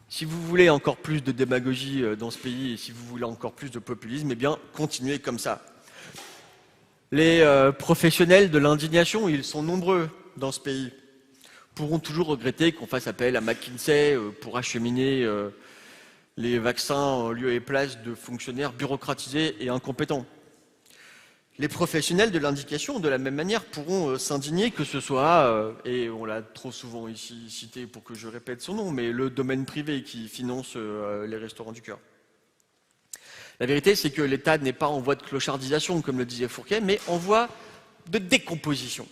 Si vous voulez encore plus de démagogie dans ce pays et si vous voulez encore plus de populisme, eh bien, continuez comme ça. Les professionnels de l'indignation, ils sont nombreux dans ce pays, pourront toujours regretter qu'on fasse appel à McKinsey pour acheminer les vaccins en lieu et place de fonctionnaires bureaucratisés et incompétents. Les professionnels de l'indication, de la même manière, pourront s'indigner que ce soit, et on l'a trop souvent ici cité pour que je répète son nom, mais le domaine privé qui finance les restaurants du cœur. La vérité, c'est que l'État n'est pas en voie de clochardisation, comme le disait Fourquet, mais en voie de décomposition.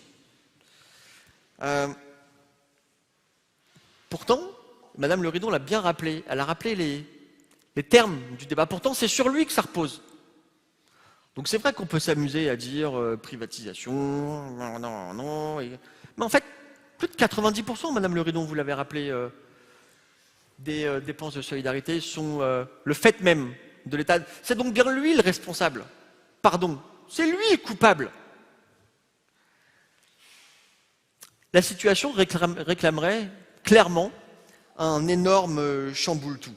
Pourtant, Madame Le Ridon l'a bien rappelé, elle a rappelé les termes du débat. Pourtant, c'est sur lui que ça repose. Donc c'est vrai qu'on peut s'amuser à dire privatisation, non, mais en fait, plus de 90%, Madame Le Ridon, vous l'avez rappelé, des dépenses de solidarité sont le fait même de l'État. C'est donc bien lui le responsable. Pardon, c'est lui le coupable. La situation réclamerait clairement un énorme chamboule-tout.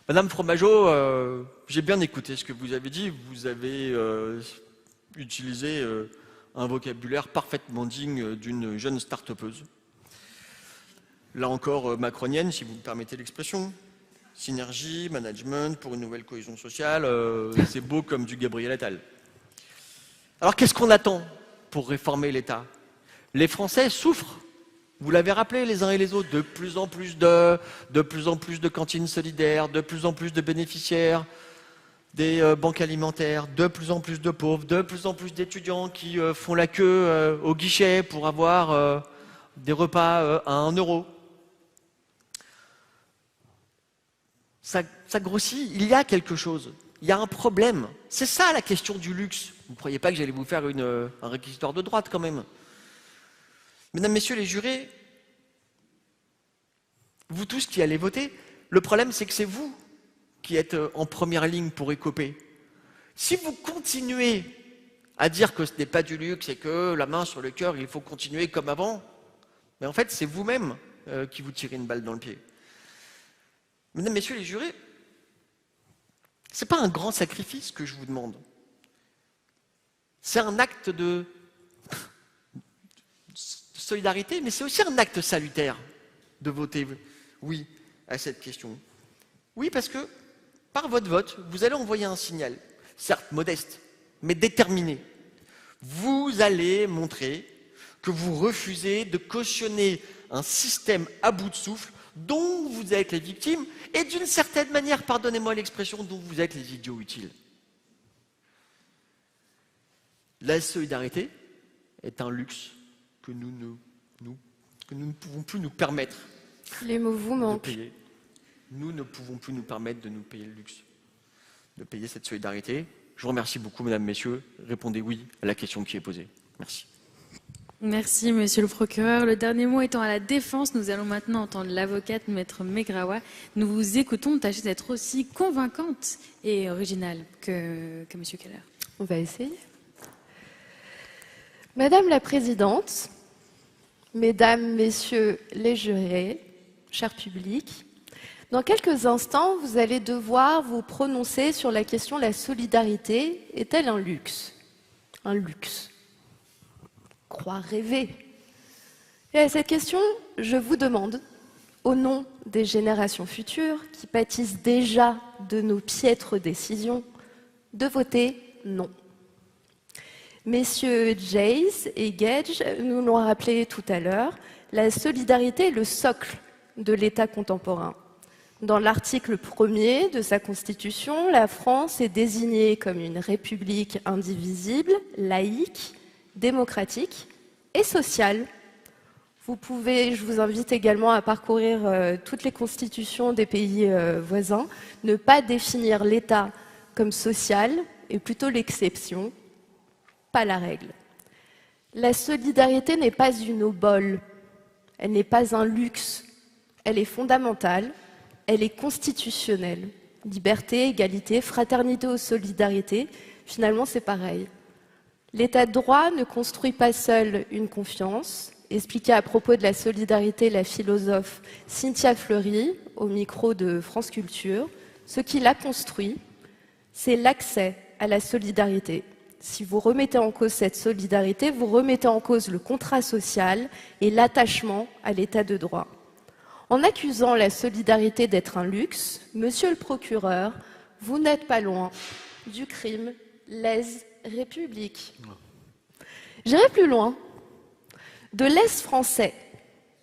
Madame Fromageau, j'ai bien écouté ce que vous avez dit. Vous avez utilisé un vocabulaire parfaitement digne d'une jeune start-upeuse. Là encore, macronienne, si vous me permettez l'expression. Synergie, management pour une nouvelle cohésion sociale, c'est beau comme du Gabriel Attal. Alors qu'est-ce qu'on attend pour réformer l'État? Les Français souffrent. Vous l'avez rappelé les uns et les autres, de plus en plus de cantines solidaires, de plus en plus de bénéficiaires des banques alimentaires, de plus en plus de pauvres, de plus en plus d'étudiants qui font la queue au guichet pour avoir des repas à 1 euro. Ça grossit, il y a quelque chose, il y a un problème. C'est ça la question du luxe. Vous ne croyez pas que j'allais vous faire un réquisitoire de droite quand même? Mesdames, messieurs les jurés, vous tous qui allez voter, le problème c'est que c'est vous qui êtes en première ligne pour écoper. Si vous continuez à dire que ce n'est pas du luxe et que la main sur le cœur, il faut continuer comme avant, mais en fait c'est vous-même qui vous tirez une balle dans le pied. Mesdames, messieurs les jurés, ce n'est pas un grand sacrifice que je vous demande. C'est un acte de solidarité, mais c'est aussi un acte salutaire de voter oui à cette question. Oui, parce que par votre vote, vous allez envoyer un signal, certes modeste, mais déterminé. Vous allez montrer que vous refusez de cautionner un système à bout de souffle dont vous êtes les victimes et d'une certaine manière, pardonnez-moi l'expression, dont vous êtes les idiots utiles. La solidarité est un luxe que nous ne pouvons plus nous permettre Les mots vous manquent. de payer. Nous ne pouvons plus nous permettre de nous payer le luxe, de payer cette solidarité. Je vous remercie beaucoup, mesdames, messieurs. Répondez oui à la question qui est posée. Merci. Merci, monsieur le procureur. Le dernier mot étant à la défense, nous allons maintenant entendre l'avocate, maître Megrawa. Nous vous écoutons, tâchez d'être aussi convaincante et originale que monsieur Keller. On va essayer. Madame la Présidente, Mesdames, Messieurs les jurés, cher public, dans quelques instants, vous allez devoir vous prononcer sur la question la solidarité est-elle un luxe? Un luxe. Croire rêver. Et à cette question, je vous demande, au nom des générations futures qui pâtissent déjà de nos piètres décisions, de voter non. Messieurs Jays et Gage nous l'ont rappelé tout à l'heure, la solidarité est le socle de l'État contemporain. Dans l'article 1er de sa Constitution, la France est désignée comme une république indivisible, laïque, démocratique et sociale. Je vous invite également à parcourir toutes les constitutions des pays voisins, ne pas définir l'État comme social et plutôt l'exception, pas la règle. La solidarité n'est pas une obole, elle n'est pas un luxe, elle est fondamentale, elle est constitutionnelle. Liberté, égalité, fraternité ou solidarité, finalement c'est pareil. L'état de droit ne construit pas seul une confiance, expliquait à propos de la solidarité la philosophe Cynthia Fleury au micro de France Culture. Ce qui l'a construit, c'est l'accès à la solidarité. Si vous remettez en cause cette solidarité, vous remettez en cause le contrat social et l'attachement à l'état de droit. En accusant la solidarité d'être un luxe, monsieur le procureur, vous n'êtes pas loin du crime lèse-république. J'irai plus loin. De l'Est français,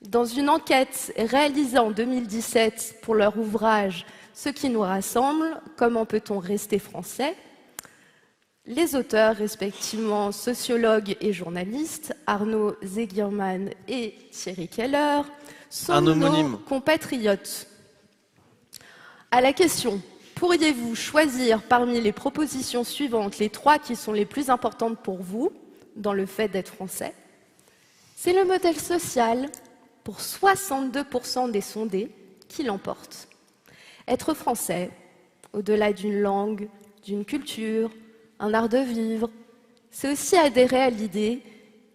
dans une enquête réalisée en 2017 pour leur ouvrage « Ce qui nous rassemble, comment peut-on rester français ?», les auteurs, respectivement sociologues et journalistes, Arnaud Zegierman et Thierry Keller, sont nos compatriotes. À la question « Pourriez-vous choisir parmi les propositions suivantes les 3 qui sont les plus importantes pour vous dans le fait d'être français ?» C'est le modèle social, pour 62% des sondés, qui l'emporte. Être français, au-delà d'une langue, d'une culture, un art de vivre, c'est aussi adhérer à l'idée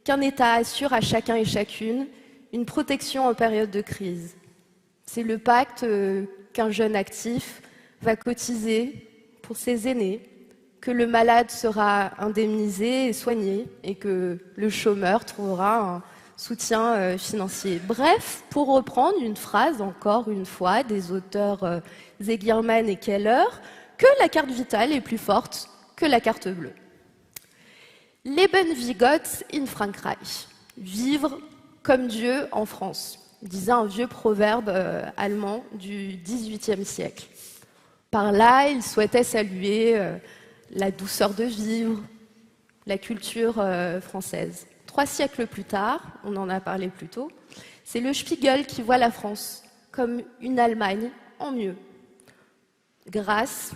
qu'un État assure à chacun et chacune une protection en période de crise. C'est le pacte qu'un jeune actif va cotiser pour ses aînés, que le malade sera indemnisé et soigné et que le chômeur trouvera un soutien financier. Bref, pour reprendre une phrase, encore une fois, des auteurs Zegierman et Keller, que la carte vitale est plus forte que la carte bleue. Leben wie Gott in Frankreich. Vivre comme Dieu en France, disait un vieux proverbe allemand du XVIIIe siècle. Par là, il souhaitait saluer la douceur de vivre, la culture française. 3 siècles plus tard, on en a parlé plus tôt, c'est le Spiegel qui voit la France comme une Allemagne en mieux. Grâce,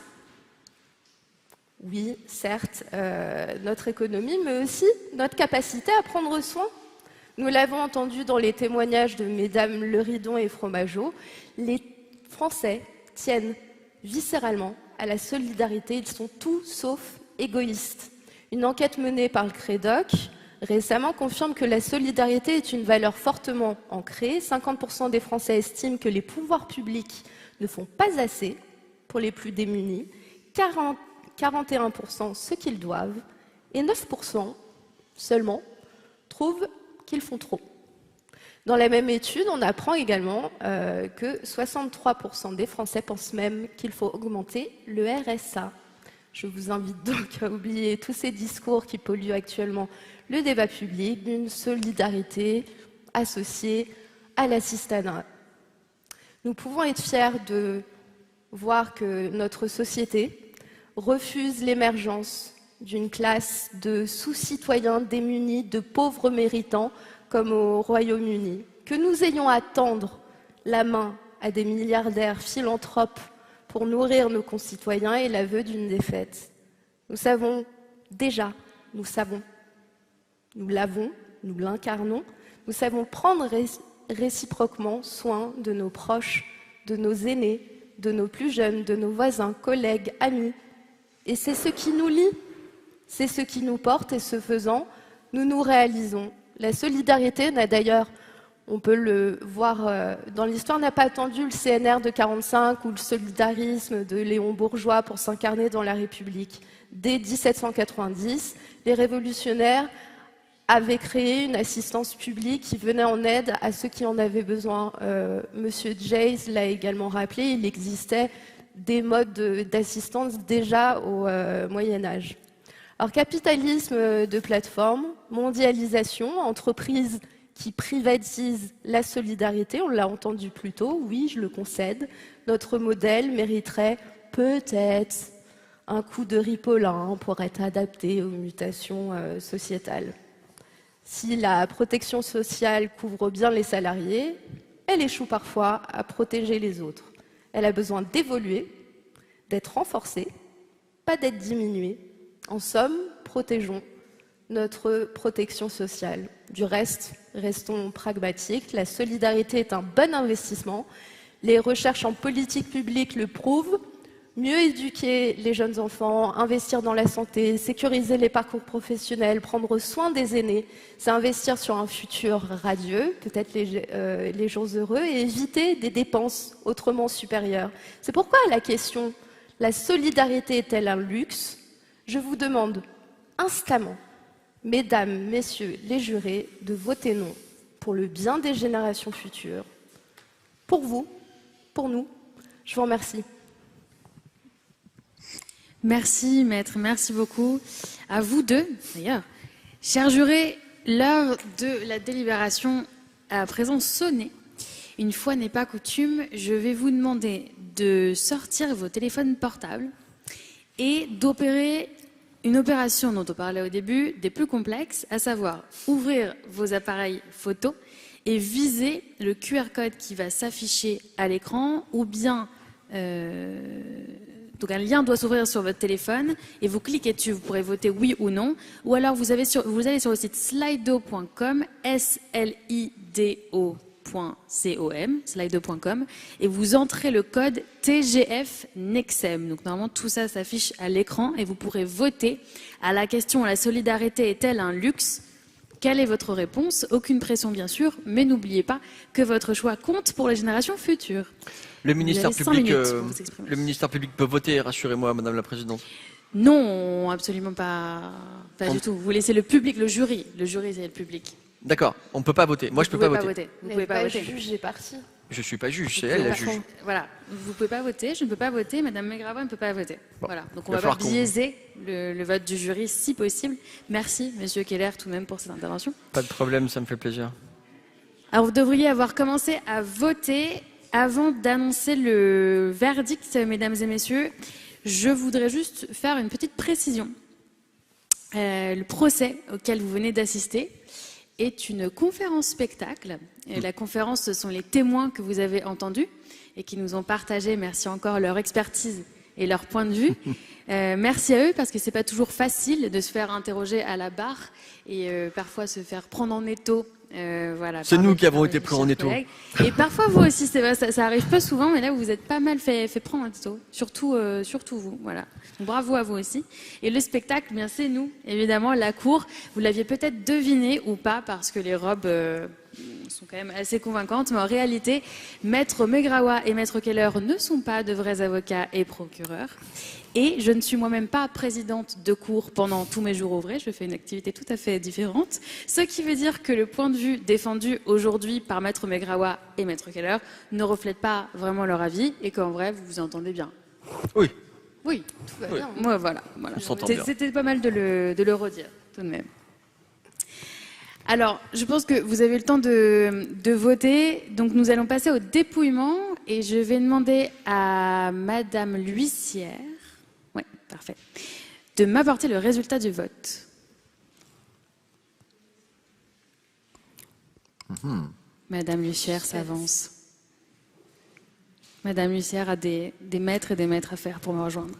oui, certes, notre économie, mais aussi notre capacité à prendre soin. Nous l'avons entendu dans les témoignages de mesdames Leridon et Fromageau, les Français tiennent viscéralement à la solidarité, ils sont tout sauf égoïstes. Une enquête menée par le Crédoc récemment confirme que la solidarité est une valeur fortement ancrée. 50% des Français estiment que les pouvoirs publics ne font pas assez pour les plus démunis, 41% ce qu'ils doivent, et 9% seulement trouvent qu'ils font trop. Dans la même étude, on apprend également que 63% des Français pensent même qu'il faut augmenter le RSA. Je vous invite donc à oublier tous ces discours qui polluent actuellement le débat public d'une solidarité associée à l'assistanat. Nous pouvons être fiers de voir que notre société refuse l'émergence d'une classe de sous-citoyens démunis, de pauvres méritants, comme au Royaume-Uni. Que nous ayons à tendre la main à des milliardaires philanthropes pour nourrir nos concitoyens est l'aveu d'une défaite. Nous savons déjà, nous l'avons, nous l'incarnons, nous savons prendre réciproquement soin de nos proches, de nos aînés, de nos plus jeunes, de nos voisins, collègues, amis. Et c'est ce qui nous lie, c'est ce qui nous porte, et ce faisant, nous nous réalisons. La solidarité n'a d'ailleurs, on peut le voir dans l'histoire, n'a pas attendu le CNR de 45 ou le solidarisme de Léon Bourgeois pour s'incarner dans la République. Dès 1790, les révolutionnaires avaient créé une assistance publique qui venait en aide à ceux qui en avaient besoin. Monsieur Jays l'a également rappelé, il existait des modes d'assistance déjà au Moyen-Âge. Alors, capitalisme de plateforme, mondialisation, entreprise qui privatise la solidarité, on l'a entendu plus tôt, oui, je le concède. Notre modèle mériterait peut-être un coup de ripolin pour être adapté aux mutations sociétales. Si la protection sociale couvre bien les salariés, elle échoue parfois à protéger les autres. Elle a besoin d'évoluer, d'être renforcée, pas d'être diminuée. En somme, protégeons notre protection sociale. Du reste, restons pragmatiques. La solidarité est un bon investissement. Les recherches en politique publique le prouvent. Mieux éduquer les jeunes enfants, investir dans la santé, sécuriser les parcours professionnels, prendre soin des aînés, c'est investir sur un futur radieux, peut-être les jours heureux, et éviter des dépenses autrement supérieures. C'est pourquoi la question « La solidarité est-elle un luxe ?» Je vous demande instamment, mesdames, messieurs les jurés, de voter non pour le bien des générations futures. Pour vous, pour nous, je vous remercie. Merci, maître, merci beaucoup. À vous deux, d'ailleurs. Chers jurés, l'heure de la délibération a à présent sonné. Une fois n'est pas coutume, je vais vous demander de sortir vos téléphones portables et d'opérer une opération dont on parlait au début, des plus complexes, à savoir ouvrir vos appareils photo et viser le QR code qui va s'afficher à l'écran, ou bien donc un lien doit s'ouvrir sur votre téléphone et vous cliquez dessus, vous pourrez voter oui ou non, ou alors vous allez sur le site slido.com, slido.com, et vous entrez le code TGF NEXEM. Donc normalement tout ça s'affiche à l'écran et vous pourrez voter à la question « La solidarité est-elle un luxe ?» Quelle est votre réponse? Aucune pression bien sûr, mais n'oubliez pas que votre choix compte pour les générations futures. Le ministère public peut voter, rassurez-moi, Madame la Présidente. Non, absolument pas, du tout. Vous laissez le public, le jury c'est le public. D'accord, on ne peut pas voter. Moi, je ne peux pas voter. Vous ne pouvez pas voter. Juge est parti. Je ne suis pas juge, c'est elle la juge. Voilà, vous ne pouvez pas voter, je ne peux pas voter, Madame Megravois ne peut pas voter. Bon. Voilà, donc on ne va pas biaiser le vote du jury si possible. Merci, Monsieur Keller, tout de même pour cette intervention. Pas de problème, ça me fait plaisir. Alors vous devriez avoir commencé à voter avant d'annoncer le verdict, mesdames et messieurs. Je voudrais juste faire une petite précision. Le procès auquel vous venez d'assister est une conférence spectacle. Et la conférence, ce sont les témoins que vous avez entendus et qui nous ont partagé, merci encore, leur expertise et leur point de vue. Merci à eux parce que c'est pas toujours facile de se faire interroger à la barre et parfois se faire prendre en étau. Voilà, c'est nous qui avons été pris en étau. Et parfois vous aussi, ça arrive pas souvent, mais là vous êtes pas mal fait prendre en étau. Surtout vous, voilà. Donc, bravo à vous aussi. Et le spectacle, bien c'est nous, évidemment, la cour. Vous l'aviez peut-être deviné ou pas, parce que les robes sont quand même assez convaincantes, mais en réalité, Maître Megravois et Maître Keller ne sont pas de vrais avocats et procureurs. Et je ne suis moi-même pas présidente de cour pendant tous mes jours ouvrés, je fais une activité tout à fait différente, ce qui veut dire que le point de vue défendu aujourd'hui par Maître Megravois et Maître Keller ne reflète pas vraiment leur avis et qu'en vrai, vous vous entendez bien. Oui. Oui, tout va bien. Moi, voilà. C'était pas mal de le redire, tout de même. Alors, je pense que vous avez eu le temps de voter, donc nous allons passer au dépouillement et je vais demander à Madame l'huissière, oui, parfait, de m'apporter le résultat du vote. Madame l'huissière s'avance. Madame l'huissière a des maîtres et des maîtres à faire pour me rejoindre.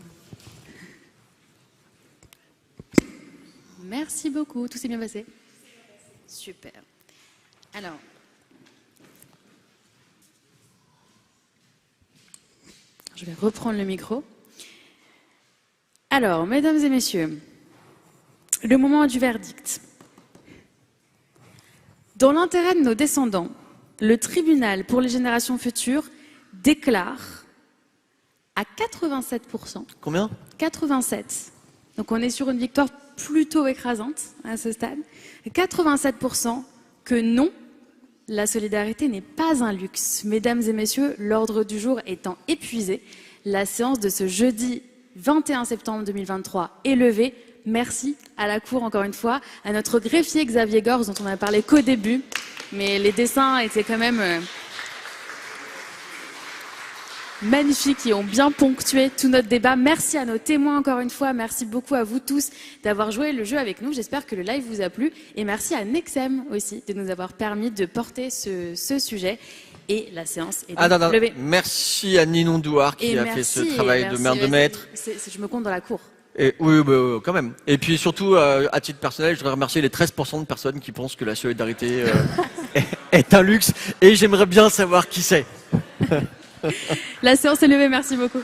Merci beaucoup, tout s'est bien passé. Super. Alors, je vais reprendre le micro. Alors, mesdames et messieurs, le moment du verdict. Dans l'intérêt de nos descendants, le tribunal pour les générations futures déclare à 87%. Combien? 87. Donc on est sur une victoire plutôt écrasante à ce stade. 87% que non, la solidarité n'est pas un luxe. Mesdames et messieurs, l'ordre du jour étant épuisé, la séance de ce jeudi 21 septembre 2023 est levée. Merci à la Cour, encore une fois, à notre greffier Xavier Gorce, dont on n'a parlé qu'au début, mais les dessins étaient quand même magnifiques et ont bien ponctué tout notre débat. Merci à nos témoins, encore une fois. Merci beaucoup à vous tous d'avoir joué le jeu avec nous. J'espère que le live vous a plu. Et merci à Nexem aussi de nous avoir permis de porter ce sujet. Et la séance est donc levée. Merci à Ninon Douard qui a fait ce travail de mère de maître. Je me compte dans la cour. Et, oui, bah, quand même. Et puis surtout, à titre personnel, je voudrais remercier les 13% de personnes qui pensent que la solidarité est un luxe. Et j'aimerais bien savoir qui c'est. La séance est levée, merci beaucoup.